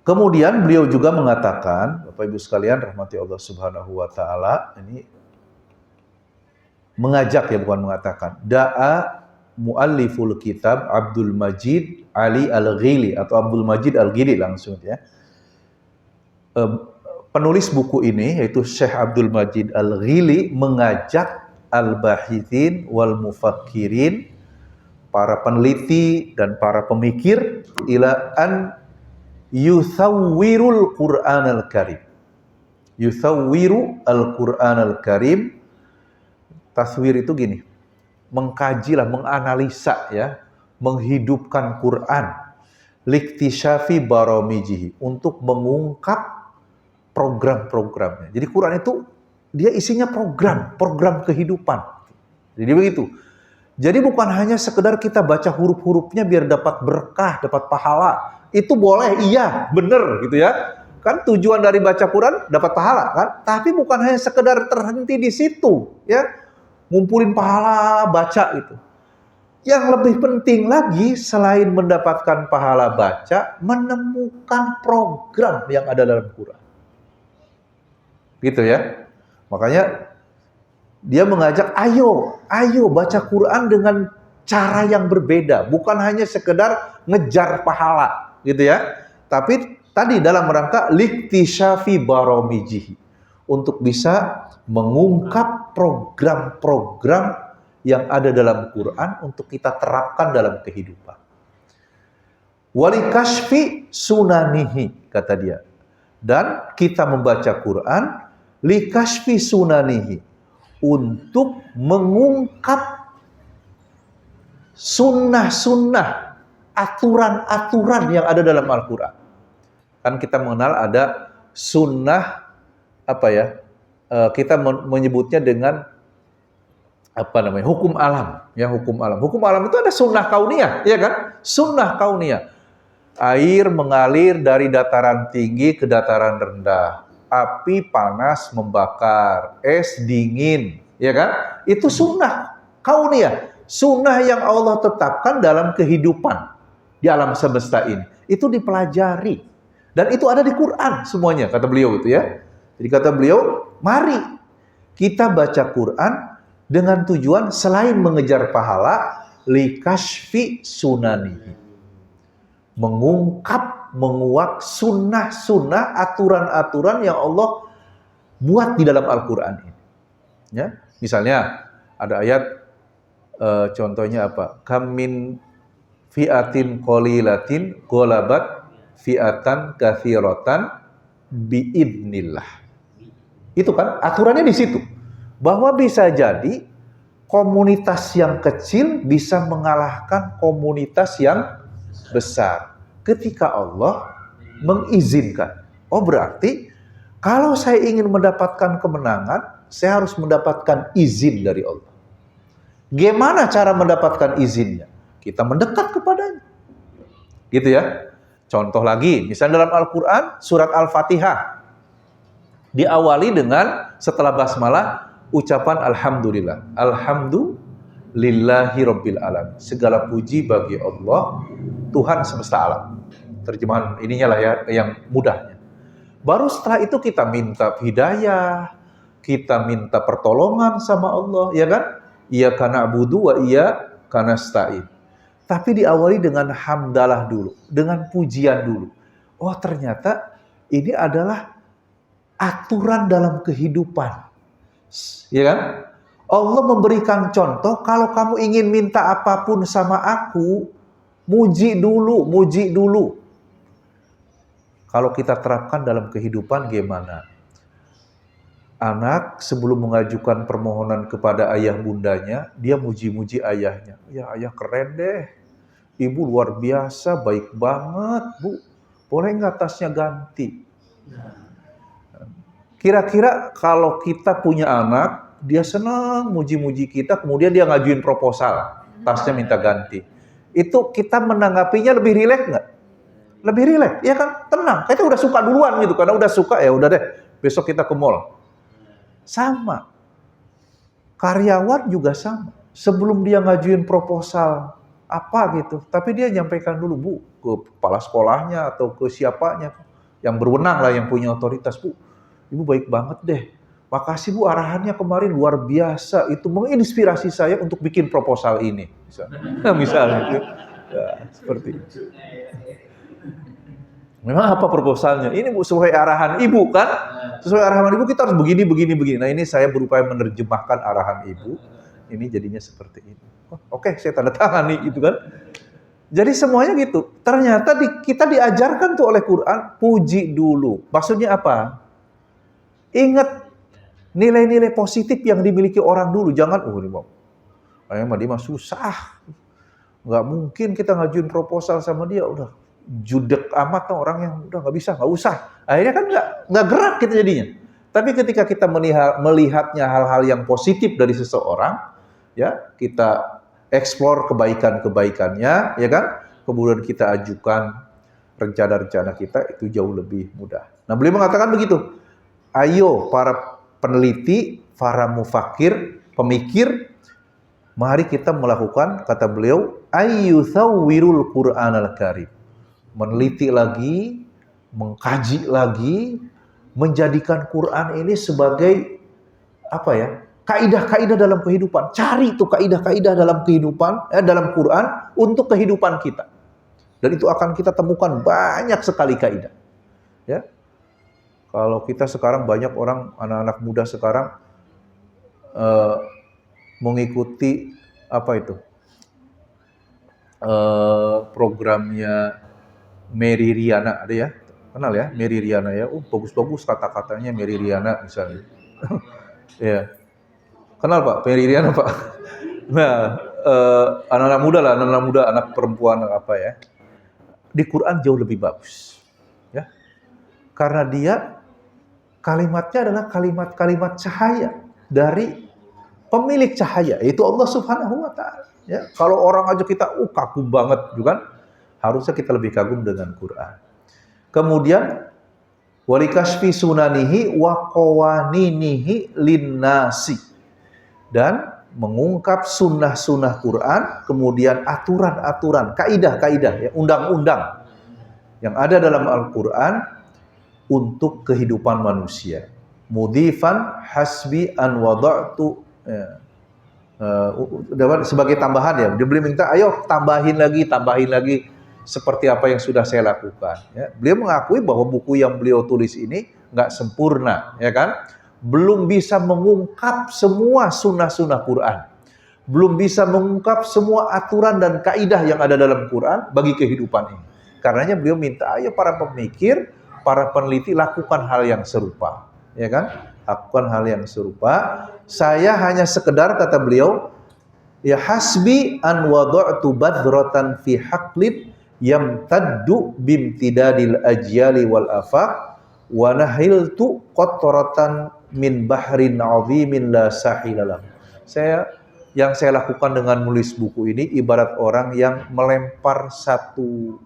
Speaker 1: Kemudian beliau juga mengatakan, Bapak Ibu sekalian rahmati Allah Subhanahu wa taala, ini mengajak ya bukan mengatakan. Da'a mualliful kitab Abdul Majid Ali Al-Ghili atau Abdul Majid Al-Ghili langsung ya. Penulis buku ini yaitu Syekh Abdul Majid Al-Ghili mengajak al-bahithin wal mufakkirin, para peneliti dan para pemikir, ila an yuthawwirul Qur'an al-Karim. Yuthawwiru al-Qur'an al-Karim. Taswir itu gini, mengkajilah, menganalisa ya, menghidupkan Quran. Liktishafi baramijihi, untuk mengungkap program-programnya. Jadi Quran itu dia isinya program kehidupan. Jadi begitu. Jadi bukan hanya sekedar kita baca huruf-hurufnya biar dapat berkah, dapat pahala. Itu boleh, iya, benar gitu ya. Kan tujuan dari baca Quran dapat pahala kan? Tapi bukan hanya sekedar terhenti di situ, ya. Ngumpulin pahala baca itu. Yang lebih penting lagi selain mendapatkan pahala baca, menemukan program yang ada dalam Quran. Gitu ya. Makanya dia mengajak, ayo baca Quran dengan cara yang berbeda, bukan hanya sekedar ngejar pahala, gitu ya. Tapi tadi dalam rangka liktishafi baramijihi, untuk bisa mengungkap program-program yang ada dalam Quran untuk kita terapkan dalam kehidupan. Walikashfi sunanihi, kata dia. Dan kita membaca Quran likashfi sunanihi, untuk mengungkap sunnah-sunnah, aturan-aturan yang ada dalam Al-Quran. Kan kita mengenal ada sunnah, kita menyebutnya dengan hukum alam. Ya, hukum alam. Hukum alam itu ada sunnah kauniyah, ya kan? Sunnah kauniyah. Air mengalir dari dataran tinggi ke dataran rendah. Api panas membakar, es dingin, ya kan? Itu sunnah kauniyah, sunnah yang Allah tetapkan dalam kehidupan di alam semesta ini. Itu dipelajari dan itu ada di Quran semuanya, kata beliau itu ya. Jadi kata beliau, mari kita baca Quran dengan tujuan selain mengejar pahala, likashfi sunanihi, mengungkap, menguak sunnah-sunnah, aturan-aturan yang Allah buat di dalam Al-Quran ini. Ya, misalnya ada ayat, contohnya apa? Kam min fi'atin qalilatin ghalabat fi'atan katsiratan biidnillah. Itu kan aturannya di situ. Bahwa bisa jadi komunitas yang kecil bisa mengalahkan komunitas yang besar ketika Allah mengizinkan. Oh, berarti kalau saya ingin mendapatkan kemenangan, saya harus mendapatkan izin dari Allah. Gimana cara mendapatkan izinnya? Kita mendekat kepadanya. Gitu ya. Contoh lagi, misalnya dalam Al-Quran, surat Al-Fatihah diawali dengan setelah basmalah ucapan Alhamdulillah. Alhamdulillahi Rabbil Alamin. Segala puji bagi Allah, Tuhan semesta alam. Terjemahan ininya lah ya, yang mudahnya. Baru setelah itu kita minta hidayah, kita minta pertolongan sama Allah, ya kan? Iyyaka na'budu wa iyyaka nasta'in. Tapi diawali dengan hamdalah dulu, dengan pujian dulu. Oh, ternyata ini adalah aturan dalam kehidupan. Ya kan? Allah memberikan contoh, kalau kamu ingin minta apapun sama aku, muji dulu. Kalau kita terapkan dalam kehidupan gimana? Anak sebelum mengajukan permohonan kepada ayah bundanya, dia muji-muji ayahnya. Ya ayah keren deh, ibu luar biasa, baik banget bu. Boleh nggak tasnya ganti? Kira-kira kalau kita punya anak, dia senang muji-muji kita, kemudian dia ngajuin proposal, tasnya minta ganti. Itu kita menanggapinya lebih rileks nggak? Lebih rileks, ya kan? Tenang, kita udah suka duluan gitu, karena udah suka ya udah deh, besok kita ke mall. Sama, karyawan juga sama. Sebelum dia ngajuin proposal apa gitu, tapi dia nyampaikan dulu bu ke kepala sekolahnya atau ke siapanya yang berwenang lah, yang punya otoritas. Bu, ibu baik banget deh. Makasih bu, arahannya kemarin luar biasa. Itu menginspirasi saya untuk bikin proposal ini. Misalnya itu. Ya, seperti itu. Memang apa proposalnya? Ini bu, sesuai arahan ibu kan? Sesuai arahan ibu kita harus begini, begini, begini. Nah ini saya berupaya menerjemahkan arahan ibu. Ini jadinya seperti ini. Oh, oke, saya tanda tangan nih, gitu kan? Jadi semuanya gitu. Ternyata kita diajarkan tuh oleh Quran, puji dulu. Maksudnya apa? Ingat nilai-nilai positif yang dimiliki orang dulu. Jangan, ini mau, dia mah susah. Nggak mungkin kita ngajuin proposal sama dia, udah judek amat tuh orang yang udah nggak bisa, nggak usah. Akhirnya kan nggak gerak kita jadinya. Tapi ketika kita melihatnya hal-hal yang positif dari seseorang, ya kita eksplor kebaikan-kebaikannya, ya kan? Kemudian kita ajukan rencana-rencana kita, itu jauh lebih mudah. Nah, beliau mengatakan begitu. Ayo para peneliti, para mufakir, pemikir, mari kita melakukan, kata beliau, ayyuthawwirul Qur'anal Karim. Meneliti lagi, mengkaji lagi, menjadikan Quran ini sebagai apa ya? Kaidah-kaidah dalam kehidupan. Cari itu kaidah-kaidah dalam kehidupan, dalam Quran untuk kehidupan kita. Dan itu akan kita temukan banyak sekali kaidah. Ya. Kalau kita sekarang banyak orang, anak-anak muda sekarang mengikuti apa itu? Programnya Mary Riana, ada ya? Kenal ya, Mary Riana ya? Bagus-bagus kata-katanya Mary Riana misalnya. Ya. Kenal Pak, Mary Riana Pak? Nah, anak-anak muda lah, anak-anak muda, anak perempuan apa ya? Di Quran jauh lebih bagus. Ya. Karena dia kalimatnya adalah kalimat-kalimat cahaya dari pemilik cahaya, yaitu Allah Subhanahu wa Ta'ala. Ya, kalau orang aja kita kagum banget, juga harusnya kita lebih kagum dengan Quran. Kemudian walikashfi sunanihi wa qawaninihi linnasi, dan mengungkap sunnah-sunnah Quran, kemudian aturan-aturan, kaidah-kaidah, ya, undang-undang yang ada dalam Al-Quran untuk kehidupan manusia. Mudhifan hasbi an wada'tu, sebagai tambahan ya, dia beliau minta, ayo tambahin lagi seperti apa yang sudah saya lakukan. Ya. Beliau mengakui bahwa buku yang beliau tulis ini nggak sempurna, ya kan? Belum bisa mengungkap semua sunnah-sunnah Quran, belum bisa mengungkap semua aturan dan kaidah yang ada dalam Quran bagi kehidupan ini. Karenanya beliau minta, ayo para pemikir, para peneliti lakukan hal yang serupa, ya kan? Lakukan hal yang serupa. Saya hanya sekedar, kata beliau, ya hasbi an wada'tu badratan fi haqlid yamtaddu bimtidadil ajyali wal afaq wa nahiltu qatratan min bahrin 'azimin la sahilalah. Yang saya lakukan dengan menulis buku ini ibarat orang yang melempar satu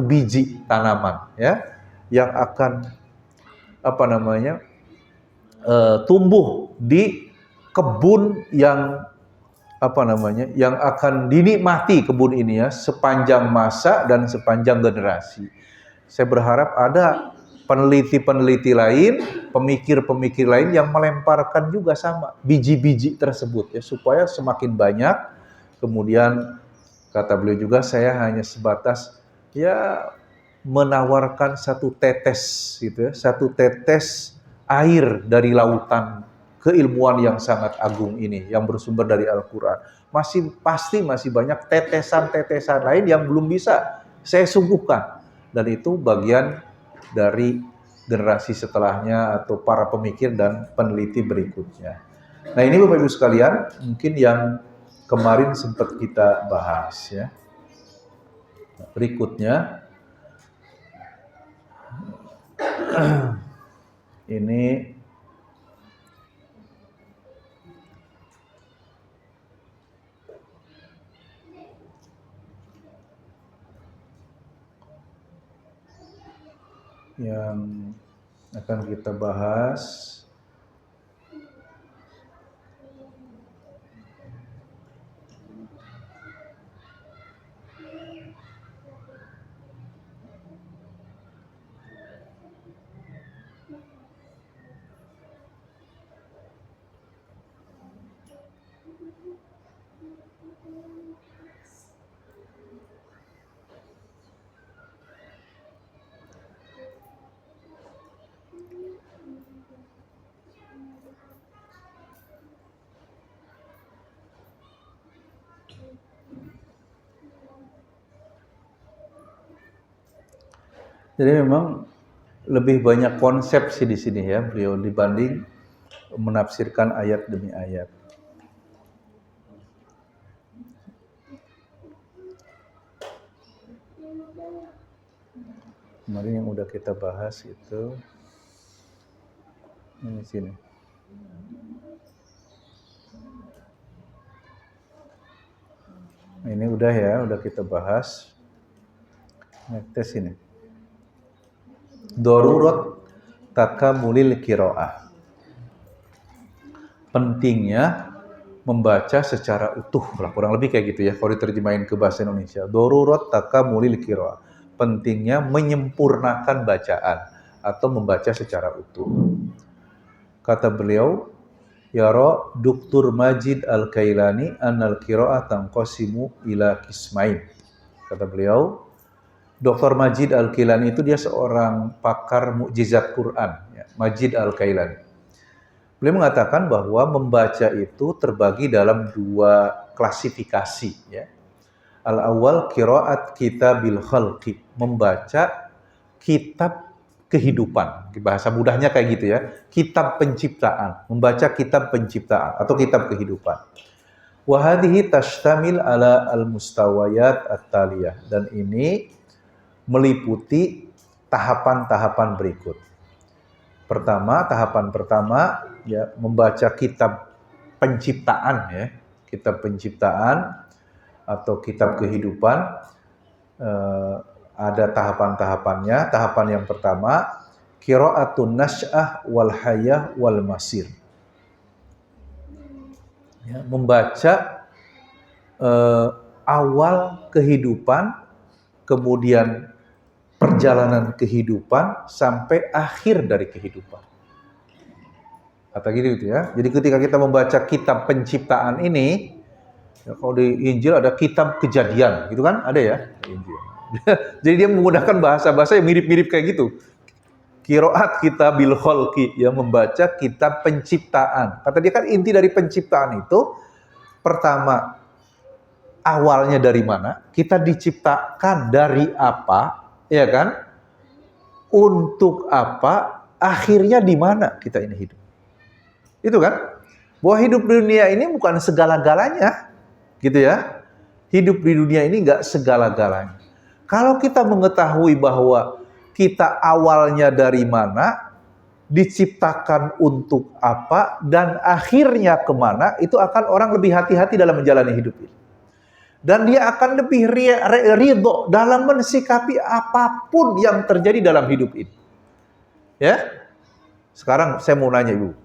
Speaker 1: biji tanaman, ya, yang akan tumbuh di kebun yang yang akan dinikmati kebun ini ya sepanjang masa dan sepanjang generasi. Saya berharap ada peneliti-peneliti lain, pemikir-pemikir lain yang melemparkan juga sama biji-biji tersebut ya, supaya semakin banyak. Kemudian kata beliau juga, saya hanya sebatas ya menawarkan satu tetes gitu ya, satu tetes air dari lautan keilmuan yang sangat agung ini yang bersumber dari Al-Quran. Masih banyak tetesan-tetesan lain yang belum bisa saya sungguhkan. dan itu bagian dari generasi setelahnya atau para pemikir dan peneliti berikutnya. Nah ini Bapak Ibu sekalian, mungkin yang kemarin sempat kita bahas ya. Berikutnya ini yang akan kita bahas. Jadi memang lebih banyak konsep sih di sini ya beliau dibanding menafsirkan ayat demi ayat. Kemarin yang udah kita bahas itu ini sini. Ini udah ya, udah kita bahas. Tes ini. Darurat takamulil qiraah. Pentingnya membaca secara utuh lah, kurang lebih kayak gitu ya kalau diterjemahin ke bahasa Indonesia. Darurat takamulil qiraah. Pentingnya menyempurnakan bacaan atau membaca secara utuh. Kata beliau, yara Dr. Majid Al-Kailani annal qiraah tanqasimu ila qismain. Kata beliau, Dr. Majid Al-Kailani itu dia seorang pakar mukjizat Quran, ya, Majid Al-Kailani. Beliau mengatakan bahwa membaca itu terbagi dalam dua klasifikasi. Ya. Al-awwal qiraat kitabil khalqi, membaca kitab kehidupan. Bahasa mudahnya kayak gitu ya, kitab penciptaan, membaca kitab penciptaan atau kitab kehidupan. Wa hadhihi tashtamil ala al-mustawayat at-taliyah, dan ini meliputi tahapan-tahapan berikut. Pertama, tahapan pertama ya membaca kitab penciptaan ya, kitab penciptaan atau kitab kehidupan. Ada tahapan-tahapannya. Tahapan yang pertama, qiraatun nasy'ah wal hayah wal masir. Ya, membaca awal kehidupan, kemudian perjalanan kehidupan sampai akhir dari kehidupan. Kata gitu ya. Jadi ketika kita membaca kitab penciptaan ini, ya kalau di Injil ada kitab kejadian, gitu kan? Ada ya di Injil. Jadi dia menggunakan bahasa-bahasa yang mirip-mirip kayak gitu. Qiraat kitabil khalqi, ya membaca kitab penciptaan. Kata dia kan inti dari penciptaan itu pertama awalnya dari mana? Kita diciptakan dari apa? Ya kan? Untuk apa? Akhirnya di mana kita ini hidup? Itu kan? Bahwa hidup di dunia ini bukan segala-galanya. Gitu ya. Hidup di dunia ini enggak segala-galanya. Kalau kita mengetahui bahwa kita awalnya dari mana, diciptakan untuk apa, dan akhirnya kemana, itu akan orang lebih hati-hati dalam menjalani hidup ini. Dan dia akan lebih ridho dalam mensikapi apapun yang terjadi dalam hidup ini. Ya, sekarang saya mau nanya Ibu.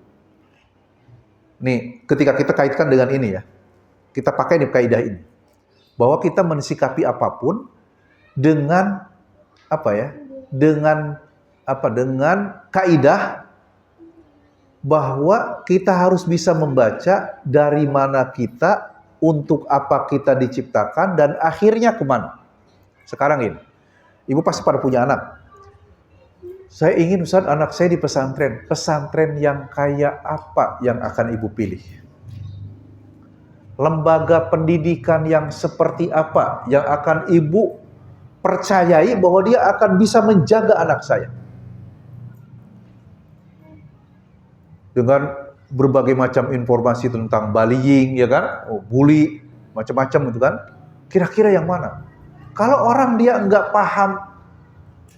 Speaker 1: Nih, ketika kita kaitkan dengan ini ya, kita pakai nih kaidah ini. Bahwa kita mensikapi apapun dengan apa ya? Dengan kaidah bahwa kita harus bisa membaca dari mana kita, untuk apa kita diciptakan, dan akhirnya kemana. Sekarang ini, Ibu pasti pada punya anak. Saya ingin Ustaz anak saya di pesantren. Pesantren yang kayak apa yang akan Ibu pilih? Lembaga pendidikan yang seperti apa yang akan Ibu percayai bahwa dia akan bisa menjaga anak saya. Dengan berbagai macam informasi tentang bullying, ya kan? Bully, macam-macam itu kan. Kira-kira yang mana? Kalau orang dia nggak paham,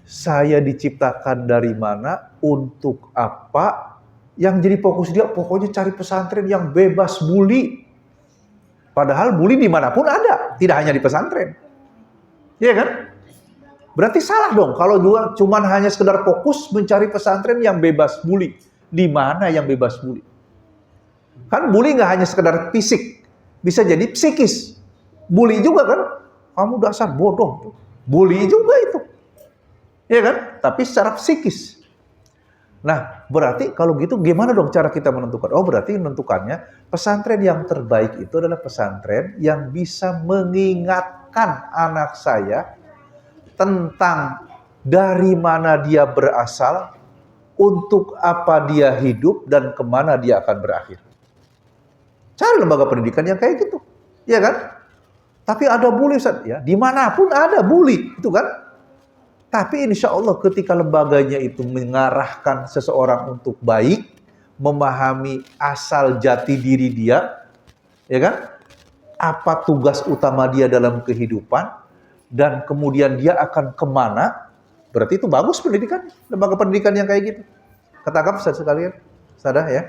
Speaker 1: saya diciptakan dari mana, untuk apa, yang jadi fokus dia, pokoknya cari pesantren yang bebas bully. Padahal bully dimanapun ada, tidak hanya di pesantren. Iya kan? Berarti salah dong kalau cuma hanya sekedar fokus mencari pesantren yang bebas bully. Di mana yang bebas bully? Kan bully nggak hanya sekedar fisik, bisa jadi psikis. Bully juga kan? Kamu dasar bodoh. Bully juga itu. Iya kan? Tapi secara psikis. Nah, berarti kalau gitu gimana dong cara kita menentukan? Oh, berarti menentukannya pesantren yang terbaik itu adalah pesantren yang bisa mengingatkan anak saya tentang dari mana dia berasal, untuk apa dia hidup, dan kemana dia akan berakhir. Cari lembaga pendidikan yang kayak gitu, ya kan? Tapi ada bully, ya, dimanapun ada bully, itu kan? Tapi insya Allah ketika lembaganya itu mengarahkan seseorang untuk baik, memahami asal jati diri dia, ya kan? Apa tugas utama dia dalam kehidupan, dan kemudian dia akan kemana, berarti itu bagus pendidikan, lembaga pendidikan yang kayak gitu. Ketangkap sekalian, sadah ya?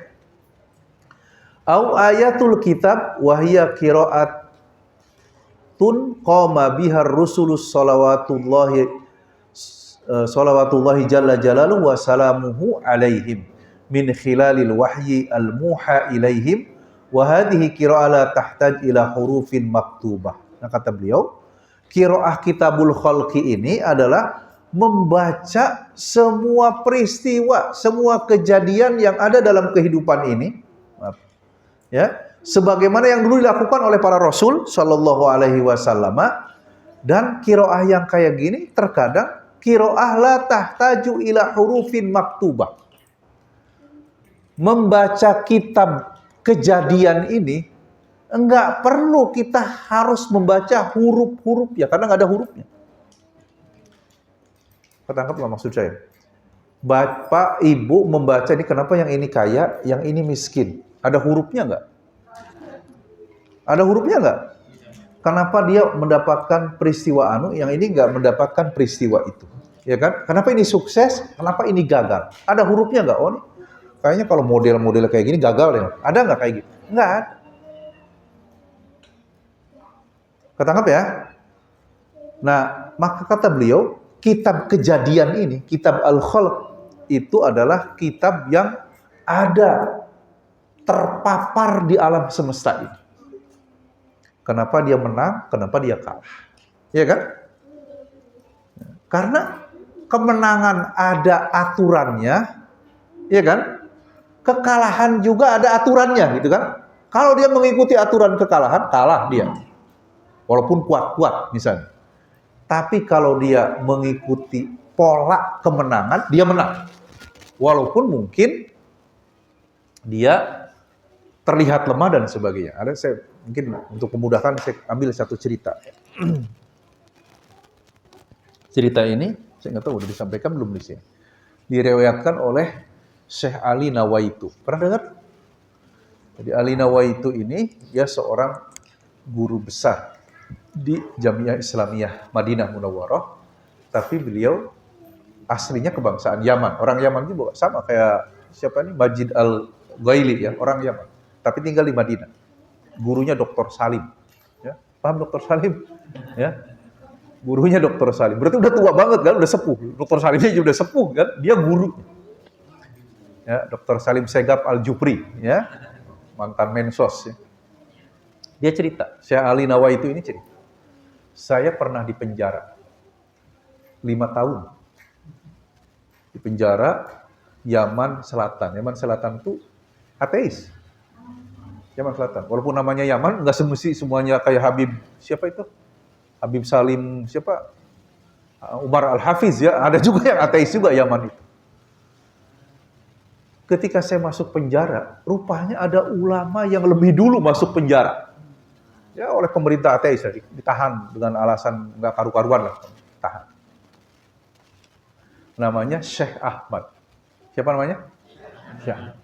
Speaker 1: Au ayatul kitab wahiyya qiraatun qama bihar rusulus salawatullahi jalla jalaluhu wa salamuhu alaihim min khilalil wahyi al-muha ilaihim wa hadhihi qira'ah la tahtaj ila hurufin maktubah. Nah, kata beliau, qira'ah kitabul khalqi ini adalah membaca semua peristiwa, semua kejadian yang ada dalam kehidupan ini, ya, sebagaimana yang dulu dilakukan oleh para rasul sallallahu alaihi wasallam. Dan qiraah yang kayak gini terkadang qiraah la tahtaju ila hurufin maktubah. Membaca kitab kejadian ini enggak perlu kita harus membaca huruf-huruf ya, karena enggak ada hurufnya. Ketangkap nggak maksud saya? Bapak, ibu membaca ini, kenapa yang ini kaya, yang ini miskin? Ada hurufnya nggak? Ada hurufnya nggak? Kenapa dia mendapatkan peristiwa yang ini nggak mendapatkan peristiwa itu? Ya kan? Kenapa ini sukses? Kenapa ini gagal? Ada hurufnya nggak? Oh, nih, kayaknya kalau model-model kayak gini gagal ya. Ada nggak kayak gitu? Nggak ada. Ketangkap ya? Nah, maka kata beliau, kitab kejadian ini, kitab Al-Khalq, itu adalah kitab yang ada, terpapar di alam semesta ini. Kenapa dia menang, kenapa dia kalah. Ya kan? Karena kemenangan ada aturannya, ya kan? Kekalahan juga ada aturannya, gitu kan? Kalau dia mengikuti aturan kekalahan, kalah dia. Walaupun kuat-kuat misalnya. Tapi kalau dia mengikuti pola kemenangan, dia menang. Walaupun mungkin dia terlihat lemah dan sebagainya. Mungkin untuk memudahkan saya ambil satu cerita. Cerita ini saya nggak tahu udah disampaikan belum di sini. Direwayatkan oleh Syekh Ali Nawaitu. Pernah dengar? Jadi Ali Nawaitu ini dia seorang guru besar di Jamiah Islamiyah Madinah Munawwarah, tapi beliau aslinya kebangsaan Yaman. Orang Yaman juga sama kayak siapa nih, Majid Al-Ghaili ya, orang Yaman, tapi tinggal di Madinah. Gurunya Dr. Salim. Ya, paham Dr. Salim? Ya. Gurunya Dr. Salim. Berarti udah tua banget kan, udah sepuh. Dr. Salimnya juga udah sepuh kan, dia guru. Ya, Dr. Salim Segaf Al-Jufri, ya. Mantan Mensos ya. Dia cerita, Syekh Ali Nawaitu ini cerita. Saya pernah di penjara 5 tahun. Di penjara Yaman Selatan. Yaman Selatan itu ateis. Yaman Selatan. Walaupun namanya Yaman, nggak semesti semuanya kayak Habib, siapa itu? Habib Salim, siapa? Umar Al-Hafiz ya. Ada juga yang ateis juga Yaman itu. Ketika saya masuk penjara, rupanya ada ulama yang lebih dulu masuk penjara. Ya oleh pemerintah ateis, ditahan dengan alasan nggak karu-karuan lah. tahan. Namanya Syekh Ahmad. Siapa namanya? Syekh Ahmad.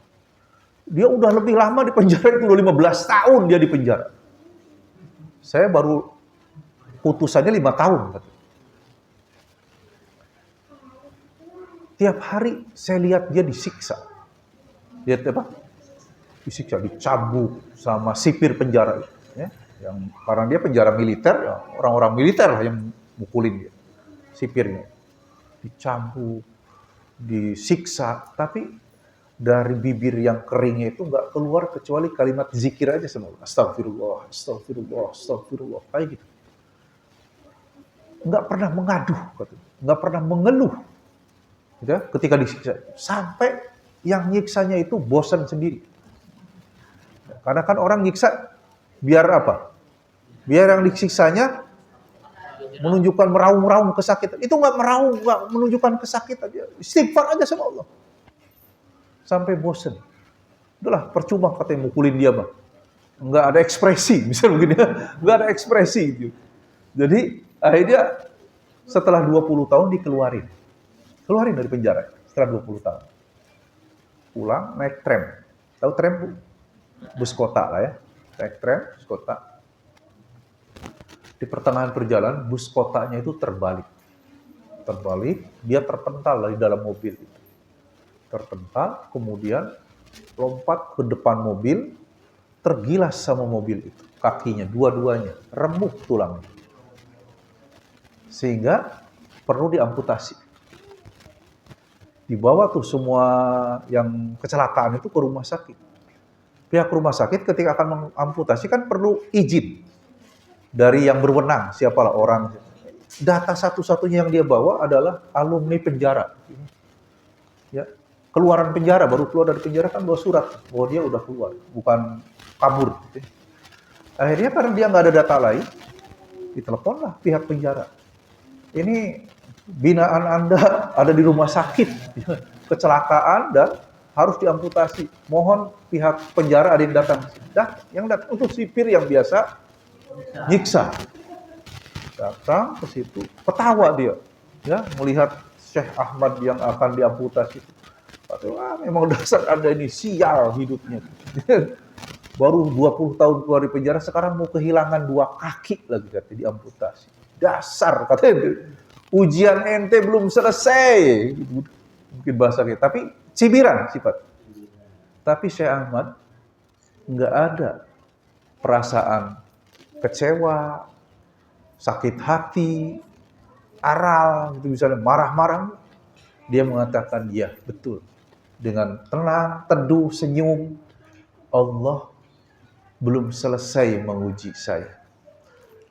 Speaker 1: Dia udah lebih lama di penjara, itu udah 15 tahun dia di penjara. Saya baru putusannya 5 tahun. Tiap hari saya lihat dia disiksa. Lihat apa? Disiksa, dicambuk sama sipir penjara. Ya, yang karena dia penjara militer, ya, orang-orang militer lah yang mukulin dia. Sipirnya. Dicambuk, disiksa, tapi dari bibir yang keringnya itu nggak keluar kecuali kalimat zikir aja sama Allah. Astagfirullah, astagfirullah, astagfirullah. Kayak gitu. Nggak pernah mengaduh, nggak pernah mengeluh. Gitu, ketika disiksa. Sampai yang nyiksanya itu bosan sendiri. Karena kan orang nyiksa biar apa? Biar yang disiksanya menunjukkan meraung-raung kesakitan. Itu nggak meraung, nggak menunjukkan kesakitan. Dia istighfar aja sama Allah. Sampai bosan. Udahlah, percuma katanya mukulin dia, Bang. Nggak ada ekspresi, misalnya begini. Nggak ada ekspresi. Gitu. Jadi, akhirnya setelah 20 tahun dikeluarin. Keluarin dari penjara setelah 20 tahun. Pulang, naik tram. Tahu tram, Bu? Bus kota lah ya. Naik tram, bus kota. Di pertengahan perjalanan, bus kotanya itu terbalik. Terbalik, dia terpental dari dalam mobil itu. Terpental, kemudian lompat ke depan mobil, tergilas sama mobil itu. Kakinya, dua-duanya, remuk tulangnya. Sehingga perlu diamputasi. Dibawa tuh semua yang kecelakaan itu ke rumah sakit. Pihak rumah sakit ketika akan mengamputasi kan perlu izin dari yang berwenang, siapalah orang. Data satu-satunya yang dia bawa adalah alumni penjara. Ya, keluaran penjara, baru keluar dari penjara kan bawa surat bahwa dia udah keluar, bukan kabur. Akhirnya karena dia nggak ada data lain, diteleponlah pihak penjara. Ini binaan Anda ada di rumah sakit, kecelakaan dan harus diamputasi. Mohon pihak penjara ada yang datang. Dah, yang datang untuk sipir yang biasa nyiksa. Datang ke situ, ketawa dia, ya melihat Syekh Ahmad yang akan diamputasi. Wah, memang dasar Anda ini sial hidupnya. Baru 20 tahun keluar dari penjara, sekarang mau kehilangan 2 kaki lagi katanya diamputasi. Dasar katanya. Ujian ente belum selesai. Mungkin bahasa kita, tapi cibiran sifat. Tapi Syekh Ahmad nggak ada perasaan kecewa, sakit hati, aral, gitu misalnya marah-marah. Dia mengatakan, ya betul. Dengan tenang, teduh, senyum, Allah belum selesai menguji saya.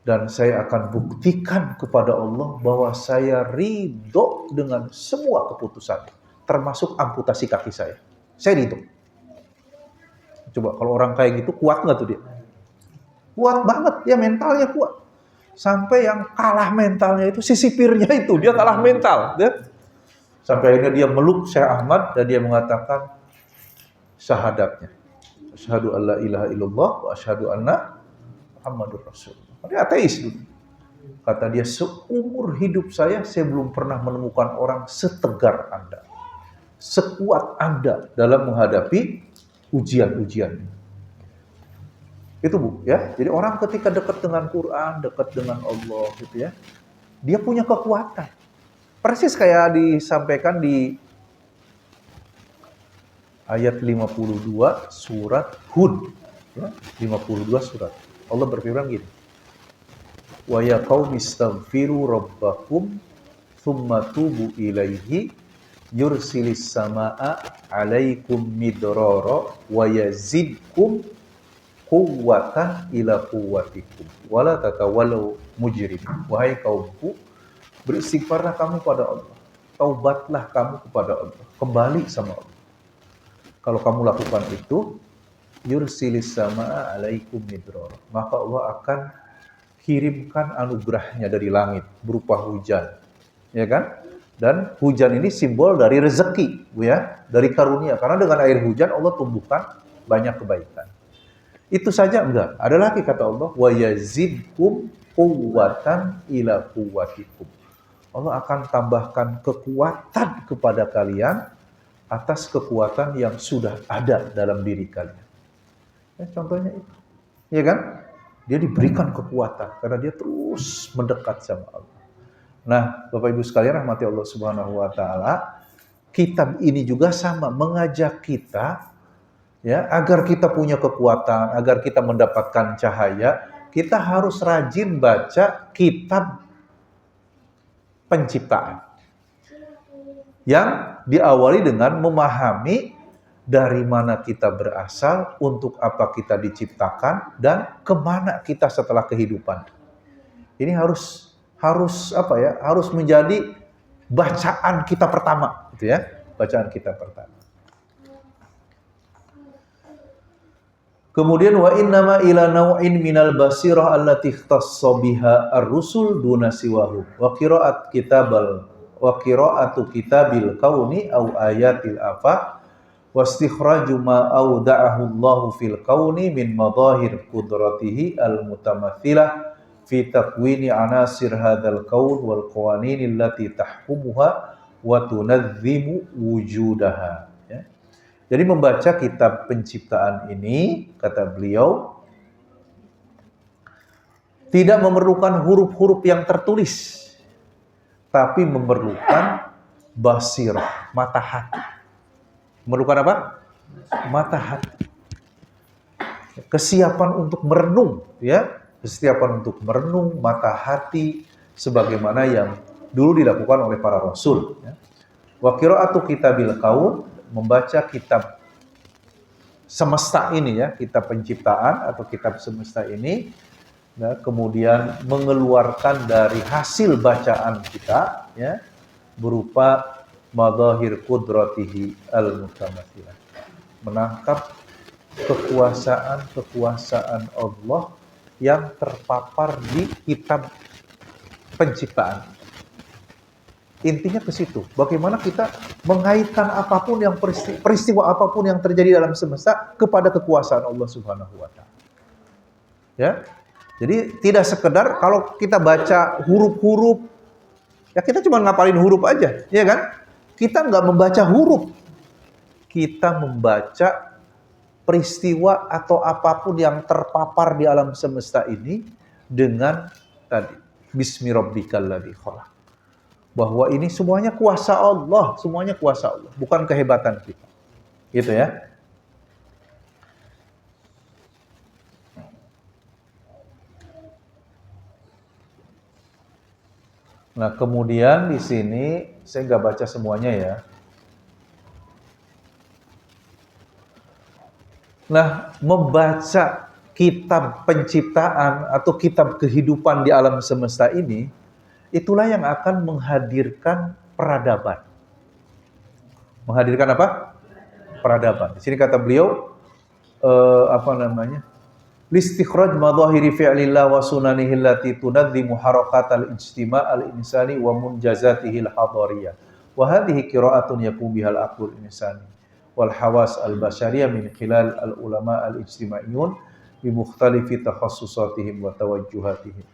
Speaker 1: Dan saya akan buktikan kepada Allah bahwa saya ridho dengan semua keputusan, termasuk amputasi kaki saya. Saya ridho. Coba kalau orang kayak gitu kuat nggak tuh dia? Kuat banget, ya mentalnya kuat. Sampai yang kalah mentalnya itu si sipirnya itu, dia kalah mental. Ya? Sampai akhirnya dia meluk Syekh Ahmad dan dia mengatakan syahadatnya. Asyhadu alla ilaha illallah wa asyhadu anna Muhammadur Rasulullah. Dia ateis dulu. Kata dia, seumur hidup saya belum pernah menemukan orang setegar Anda. Sekuat Anda dalam menghadapi ujian-ujian. Itu Bu, ya. Jadi orang ketika dekat dengan Quran, dekat dengan Allah gitu ya, dia punya kekuatan. Persis kayak disampaikan di ayat 52 surat Hud. Ya, 52 surat. Allah berfirman gini. Wa ya qaumi astaghfiru rabbakum tsumma tubu ilaihi yursilis samaa 'alaikum midrara wa yazidkum quwwatan ila quwwatikum wa la tatawallaw mujrimin. Wahai kaumku, beristighfarlah kamu pada Allah. Taubatlah kamu kepada Allah. Kembali sama Allah. Kalau kamu lakukan itu, yursilis samaa 'alaikum midrara. Maka Allah akan kirimkan anugerahnya dari langit berupa hujan, ya kan? Dan hujan ini simbol dari rezeki, Bu ya, dari karunia. Karena dengan air hujan Allah tumbuhkan banyak kebaikan. Itu saja enggak. Ada lagi kata Allah, wa yazidkum quwwatan ila quwwatikum. Allah akan tambahkan kekuatan kepada kalian atas kekuatan yang sudah ada dalam diri kalian. Ya, contohnya itu. Ya kan? Dia diberikan kekuatan karena dia terus mendekat sama Allah. Nah, Bapak Ibu sekalian rahmati Allah Subhanahu wa taala, kitab ini juga sama mengajak kita ya agar kita punya kekuatan, agar kita mendapatkan cahaya, kita harus rajin baca kitab penciptaan. Yang diawali dengan memahami dari mana kita berasal, untuk apa kita diciptakan, dan kemana kita setelah kehidupan. Ini harus harus menjadi bacaan kita pertama, gitu ya, bacaan kita pertama. Kemudian wa innama ila naw'in minal basirah allati ikhtassa biha ar-rusul duna siwahu wa qira'atu kitabil kauni aw ayatil afaq wastikhraju ma awda'ahu Allahu fil kauni min madahir qudratihi al-mutamathilah fi takwini anasir hadzal kaun wal qawanin allati tahkumuha wa tunazzimu wujudaha. Ya. Jadi membaca kitab penciptaan ini, kata beliau, tidak memerlukan huruf-huruf yang tertulis, tapi memerlukan basirah, mata hati. Memerlukan apa? Mata hati. Kesiapan untuk merenung, ya, kesiapan untuk merenung, mata hati, sebagaimana yang dulu dilakukan oleh para rasul. Ya. Wa qira'atu kitabil kaun, membaca kitab semesta ini, ya, kitab penciptaan atau kitab semesta ini, ya, kemudian mengeluarkan dari hasil bacaan kita, ya, berupa madahir qudratihi al-mutamathilah, menangkap kekuasaan Allah yang terpapar di kitab penciptaan. Intinya ke situ. Bagaimana kita mengaitkan apapun yang peristiwa apapun yang terjadi dalam semesta kepada kekuasaan Allah Subhanahu wa taala. Ya. Jadi tidak sekedar kalau kita baca huruf-huruf, ya kita cuma ngapalin huruf aja, ya kan? Kita nggak membaca huruf. Kita membaca peristiwa atau apapun yang terpapar di alam semesta ini dengan tadi Bismi Rabbikal ladzi khalaq. Bahwa ini semuanya kuasa Allah, semuanya kuasa Allah, bukan kehebatan kita. Gitu ya. Nah, kemudian di sini saya nggak baca semuanya ya. Nah, membaca kitab penciptaan atau kitab kehidupan di alam semesta ini, itulah yang akan menghadirkan peradaban. Menghadirkan apa? Peradaban. Di sini kata beliau, listikhraj madhahiri fi'lillah wa sunanihi allati tunazzimu harakatal ijtima' al-insani wa munjazatihi al-hadariyah. Wa hadhihi qira'atun yakum bihal aqlul insani wal hawas al-basyariyah min khilal al-ulama al-ijtimaiyun bi mukhtalifi takhassusatihim wa tawajjuhatihim.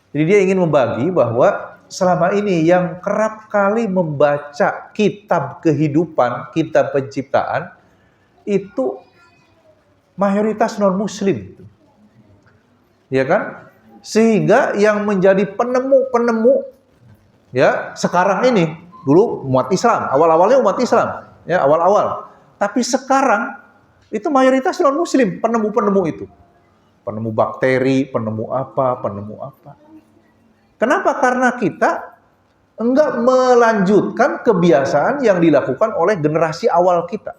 Speaker 1: Jadi dia ingin membagi bahwa selama ini yang kerap kali membaca kitab kehidupan, kitab penciptaan, itu mayoritas non-muslim. Ya kan? Sehingga yang menjadi penemu-penemu, ya, sekarang ini, dulu umat Islam, awal-awalnya umat Islam, ya, awal-awal. Tapi sekarang itu mayoritas non-muslim, penemu-penemu itu. Penemu bakteri, penemu apa. Kenapa? Karena kita enggak melanjutkan kebiasaan yang dilakukan oleh generasi awal kita.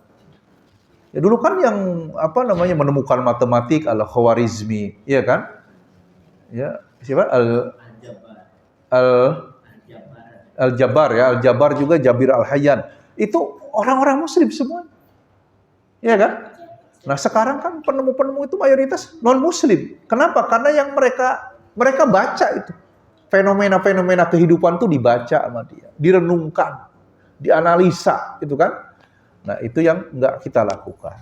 Speaker 1: Ya, dulu kan yang menemukan matematik Al-Khwarizmi, ya kan? Ya, siapa? Al-Jabbar, ya, Al-Jabbar juga Jabir Al-Hayyan. Itu orang-orang muslim semua. Ya kan? Nah, sekarang kan penemu-penemu itu mayoritas non-muslim. Kenapa? Karena yang mereka baca itu. Fenomena-fenomena kehidupan itu dibaca sama dia, direnungkan, dianalisa, gitu kan? Nah, itu yang enggak kita lakukan.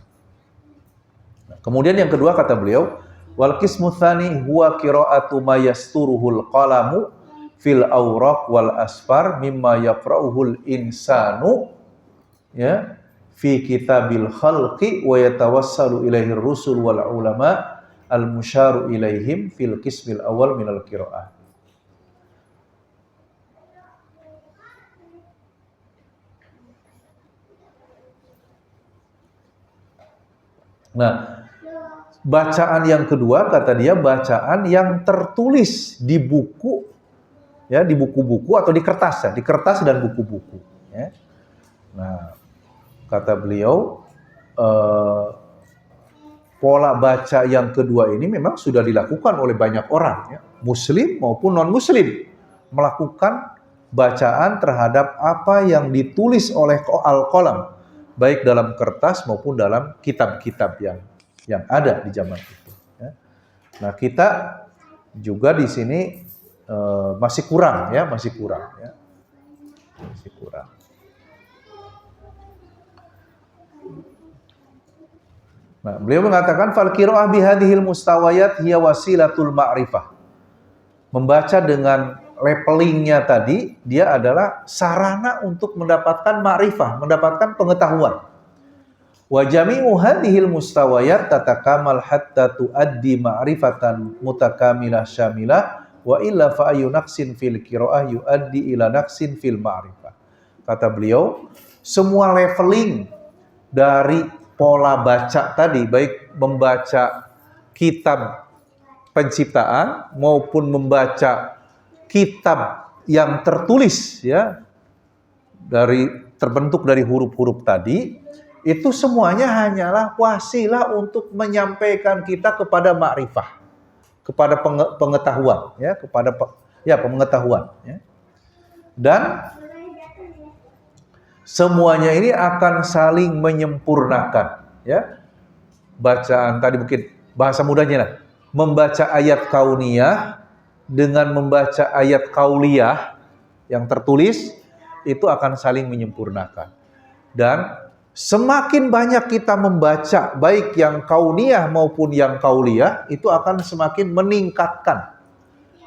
Speaker 1: Nah, kemudian yang kedua kata beliau, wal qismu tsani huwa qira'atu ma yasturuhul qalamu fil awraq wal asfar mimma yaqra'uhul insanu ya fi kitabil khalqi wa yatawassalu ilaihi rusul wal ulama al musyaru ilaihim fil qismil awal minal qiraah. Nah, bacaan yang kedua kata dia bacaan yang tertulis di buku ya, di buku-buku atau di kertas ya, di kertas dan buku-buku ya. Nah, kata beliau pola baca yang kedua ini memang sudah dilakukan oleh banyak orang ya, muslim maupun non-muslim, melakukan bacaan terhadap apa yang ditulis oleh al-qalam, baik dalam kertas maupun dalam kitab-kitab yang ada di zaman itu. Ya. Nah, kita juga di sini masih kurang ya, masih kurang. Nah, beliau mengatakan fal qiraah bihadhil mustawayat hiya wasilatul ma'rifah. Membaca dengan levelingnya tadi, dia adalah sarana untuk mendapatkan ma'rifah, mendapatkan pengetahuan. Wa jami'u hadhil mustawayat tatakamal hatta tuaddi ma'rifatan mutakamilah syamilah wa illa fa ayu naqsin fil qiraah yuaddi ila naqsin fil ma'rifah. Kata beliau, semua leveling dari pola baca tadi, baik membaca kitab penciptaan maupun membaca kitab yang tertulis ya, dari terbentuk dari huruf-huruf tadi, itu semuanya hanyalah wasilah untuk menyampaikan kita kepada ma'rifah, kepada pengetahuan ya, kepada pengetahuan ya. Dan semuanya ini akan saling menyempurnakan ya. Bacaan tadi mungkin bahasa mudahnya lah, membaca ayat kauniyah dengan membaca ayat kauliyah yang tertulis itu akan saling menyempurnakan. Dan semakin banyak kita membaca baik yang kauniyah maupun yang kauliyah, itu akan semakin meningkatkan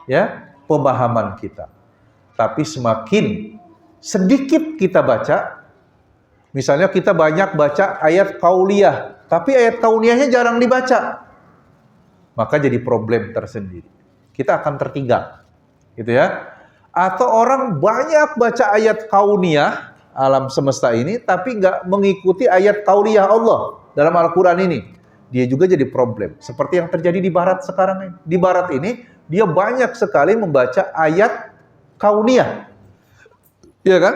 Speaker 1: ya pemahaman kita. Tapi semakin sedikit kita baca, misalnya kita banyak baca ayat kauliyah, tapi ayat kauniyahnya jarang dibaca, maka jadi problem tersendiri. Kita akan tertinggal, gitu ya. Atau orang banyak baca ayat kauniyah alam semesta ini, tapi nggak mengikuti ayat kauliyah Allah dalam Al-Quran ini, dia juga jadi problem. Seperti yang terjadi di Barat sekarang ini. Di Barat ini dia banyak sekali membaca ayat kauniyah. Iya kan?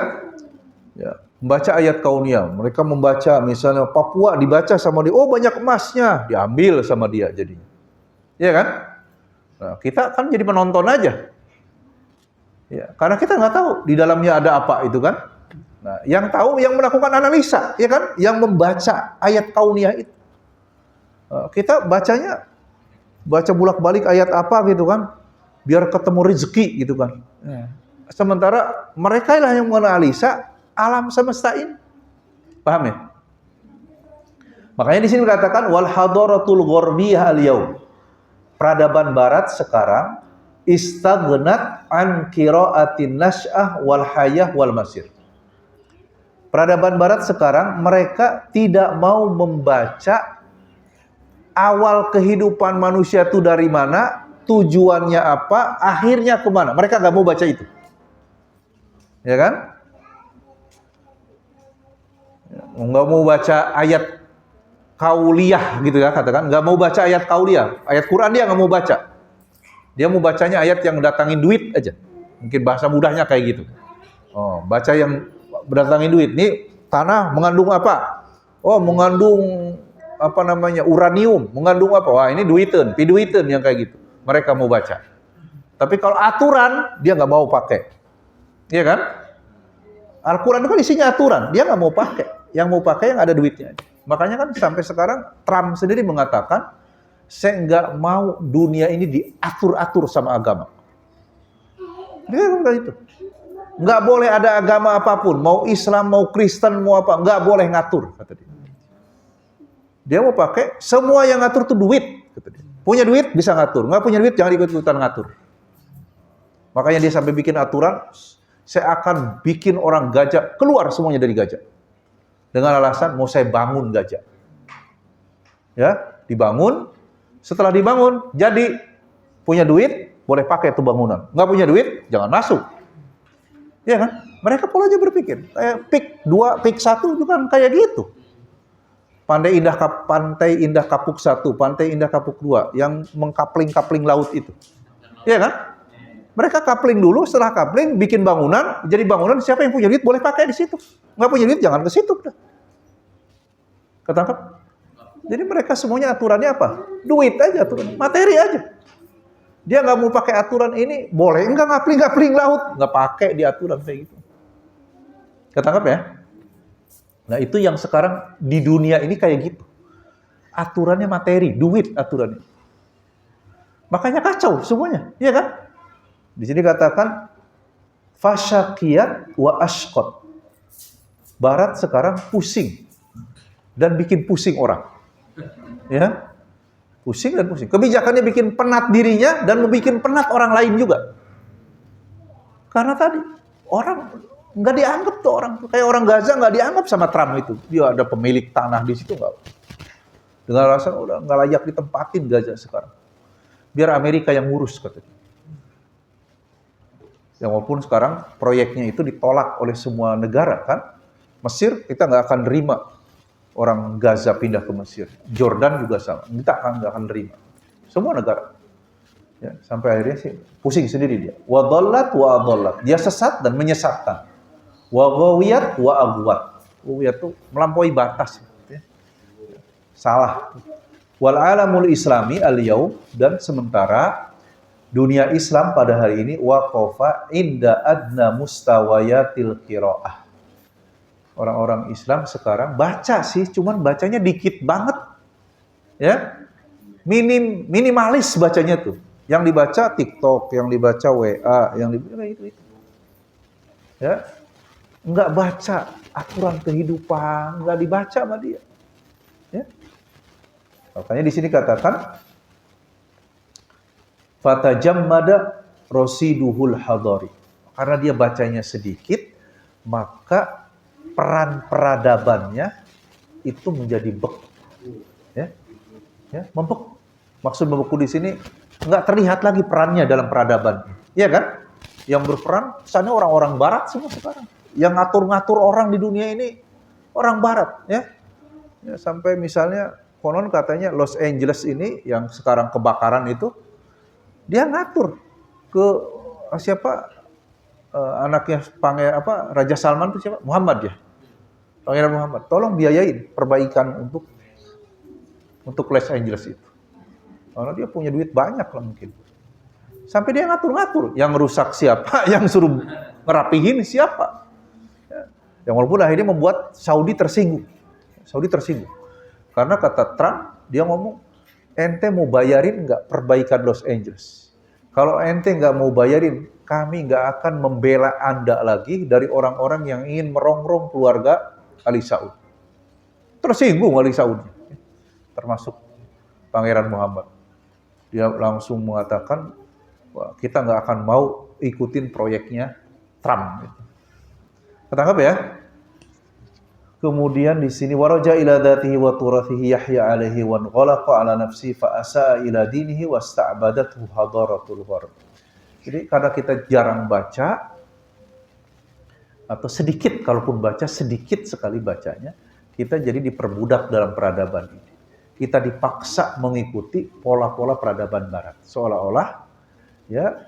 Speaker 1: Ya, membaca ayat kauniyah. Mereka membaca misalnya Papua dibaca sama dia, oh banyak emasnya, diambil sama dia jadinya. Iya kan? Nah, kita kan jadi penonton aja. Ya, karena kita nggak tahu di dalamnya ada apa itu kan. Nah, yang tahu yang melakukan analisa, ya kan? Yang membaca ayat kauniyah itu. Kita bacanya baca bolak-balik ayat apa gitu kan, biar ketemu rezeki gitu kan. Ya. Sementara mereka lah yang menganalisa alam semesta ini. Paham ya? Makanya di sini dikatakan wal hadaratul gharbiyah al-yaum. Peradaban barat sekarang istaghnat an qiraatin nasy'ah wal hayah wal masir. Peradaban barat sekarang mereka tidak mau membaca awal kehidupan manusia itu dari mana, tujuannya apa, akhirnya kemana. Mereka nggak mau baca itu. Ya kan? Nggak mau baca ayat kauliyah gitu ya, katakan. Nggak mau baca ayat kauliyah. Ayat Quran dia nggak mau baca. Dia mau bacanya ayat yang datangin duit aja. Mungkin bahasa mudahnya kayak gitu. Oh, baca yang berdatangin duit. Nih tanah mengandung apa? Oh, mengandung apa namanya? Uranium. Mengandung apa? Wah, ini duiten, piduiten yang kayak gitu. Mereka mau baca. Tapi kalau aturan dia nggak mau pakai. Iya kan? Al-Quran itu kan isinya aturan. Dia nggak mau pakai. Yang mau pakai yang ada duitnya. Makanya kan sampai sekarang Trump sendiri mengatakan, saya nggak mau dunia ini diatur-atur sama agama. Dia kan itu. Nggak boleh ada agama apapun. Mau Islam, mau Kristen, mau apa. Nggak boleh ngatur, kata dia. Dia mau pakai, semua yang ngatur tuh duit. Kata dia. Punya duit bisa ngatur. Nggak punya duit jangan ikut-ikutan ngatur. Makanya dia sampai bikin aturan, saya akan bikin orang gajah keluar semuanya dari gajah. Dengan alasan mau saya bangun gajah. Ya, dibangun. Setelah dibangun, jadi punya duit, boleh pakai itu bangunan. Nggak punya duit, jangan masuk. Iya kan? Mereka polanya berpikir. Pik 2, pik 1 juga kayak gitu. Pantai Indah Kapuk 1, Pantai Indah Kapuk 2, yang mengkapling-kapling laut itu. Iya kan? Mereka kapling dulu, setelah kapling, bikin bangunan, jadi bangunan siapa yang punya duit boleh pakai di situ. Nggak punya duit, jangan ke situ. Ketangkap? Jadi mereka semuanya aturannya apa? Duit aja aturan, materi aja. Dia nggak mau pakai aturan ini, boleh enggak ngapling-ngapling laut, nggak pakai di aturan kayak gitu. Ketangkap ya? Nah itu yang sekarang di dunia ini kayak gitu. Aturannya materi, duit aturannya. Makanya kacau semuanya, iya kan? Di sini katakan fasyaqiyat wa ashqat. Barat sekarang pusing dan bikin pusing orang. Ya. Pusing dan pusing. Kebijakannya bikin penat dirinya dan membuat penat orang lain juga. Karena tadi orang nggak dianggap tuh orang, kayak orang Gaza nggak dianggap sama Trump itu. Dia ada pemilik tanah di situ nggak? Dengan alasan udah nggak layak ditempatin Gaza sekarang. Biar Amerika yang ngurus katanya. Ya walaupun sekarang proyeknya itu ditolak oleh semua negara kan. Mesir kita nggak akan terima orang Gaza pindah ke Mesir. Jordan juga sama. Kita nggak akan terima. Semua negara. Ya, sampai akhirnya sih pusing sendiri dia. Wa dhallat wa adhallat. Dia sesat dan menyesatkan. Wa ghawiyat wa aghwat. Ghawiyat itu melampaui batas. Ya. Salah. Wal alamul islami al-yaum, dan sementara dunia Islam pada hari ini waqafa inda adna mustawayatil qiraah. Orang-orang Islam sekarang baca sih, cuman bacanya dikit banget. Ya. Minimalis bacanya tuh. Yang dibaca TikTok, yang dibaca WA, yang dibaca itu. Ya. Enggak baca aturan kehidupan, enggak dibaca sama dia. Ya. Makanya di sini katakan fatajammada rasiduhul hadari. Karena dia bacanya sedikit, maka peran peradabannya itu menjadi beku, ya, membeku. Maksud membeku di sini nggak terlihat lagi perannya dalam peradaban, ya kan? Yang berperan misalnya orang-orang Barat semua sekarang, yang ngatur-ngatur orang di dunia ini orang Barat, ya. Ya sampai misalnya konon katanya Los Angeles ini yang sekarang kebakaran itu, dia ngatur ke siapa anaknya Raja Salman itu siapa? Muhammad ya. Pangeran Muhammad, tolong biayain perbaikan untuk Los Angeles itu. Karena dia punya duit banyak lah mungkin. Sampai dia ngatur-ngatur, yang rusak siapa, yang suruh ngerapihin siapa. Ya. Yang walaupun akhirnya membuat Saudi tersinggung. Karena kata Trump, dia ngomong, ente mau bayarin nggak perbaikan Los Angeles? Kalau ente nggak mau bayarin, kami nggak akan membela Anda lagi dari orang-orang yang ingin merongrong keluarga Ali Saud. Tersinggung Ali Saud, termasuk Pangeran Muhammad. Dia langsung mengatakan, wah, kita nggak akan mau ikutin proyeknya Trump. Ketangkap ya? Kemudian di sini waraja ila dzatihi wa turathihi Yahya alaihi wa ghalaqa ala nafsi fa asaa ila dinihi wasta'badathu hadaratul gharb. Jadi karena kita jarang baca atau sedikit, kalaupun baca sedikit sekali bacanya, kita jadi diperbudak dalam peradaban ini. Kita dipaksa mengikuti pola-pola peradaban Barat. Seolah-olah ya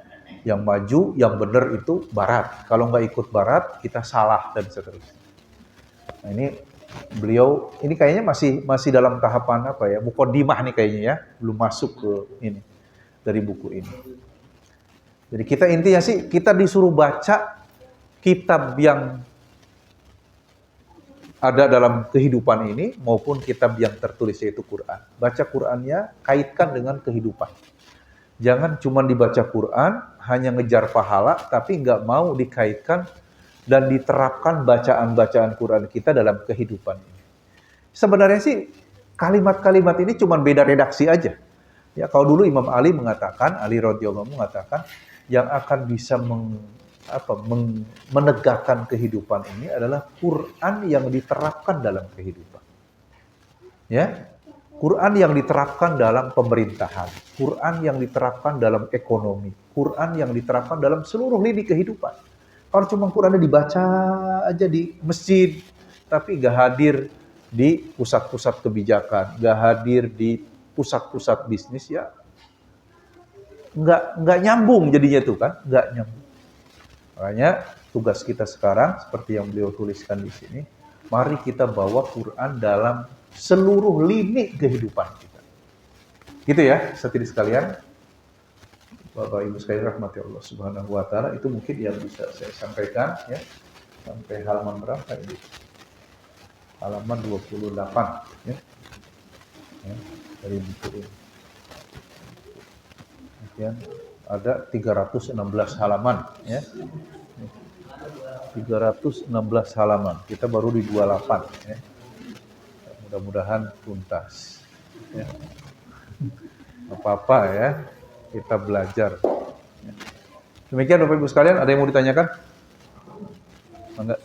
Speaker 1: yang maju, yang benar itu Barat. Kalau nggak ikut Barat, kita salah dan seterusnya. Nah ini beliau, ini kayaknya masih dalam tahapan apa ya, muqaddimah nih kayaknya ya, belum masuk ke ini dari buku ini. Jadi kita intinya sih kita disuruh baca kitab yang ada dalam kehidupan ini maupun kitab yang tertulis yaitu Quran. Baca Qurannya kaitkan dengan kehidupan. Jangan cuma dibaca Quran hanya ngejar pahala tapi nggak mau dikaitkan dan diterapkan bacaan-bacaan Quran kita dalam kehidupan ini. Sebenarnya sih kalimat-kalimat ini cuma beda redaksi aja. Ya kalau dulu Imam Ali mengatakan, Ali radhiyallahu anhu mengatakan, yang akan bisa menegakkan kehidupan ini adalah Quran yang diterapkan dalam kehidupan. Ya, Quran yang diterapkan dalam pemerintahan, Quran yang diterapkan dalam ekonomi, Quran yang diterapkan dalam seluruh lini kehidupan. Kalau cuma Qurannya dibaca aja di masjid, tapi gak hadir di pusat-pusat kebijakan, gak hadir di pusat-pusat bisnis, ya nggak nyambung jadinya tuh kan, nggak nyambung. Makanya tugas kita sekarang seperti yang beliau tuliskan di sini, mari kita bawa Quran dalam seluruh lini kehidupan kita. Gitu ya, saudari sekalian. Bapak Ibu sekalian rahmati Allah Subhanahu wa taala, itu mungkin yang bisa saya sampaikan ya. Sampai halaman berapa ini? Halaman 28 ya. Dari buku ini. Kemudian ada 316 halaman ya. 316 halaman. Kita baru di 28 ya. Mudah-mudahan tuntas. Ya. Apa-apa ya, kita belajar. Demikian Bapak Ibu sekalian, ada yang mau ditanyakan? Enggak,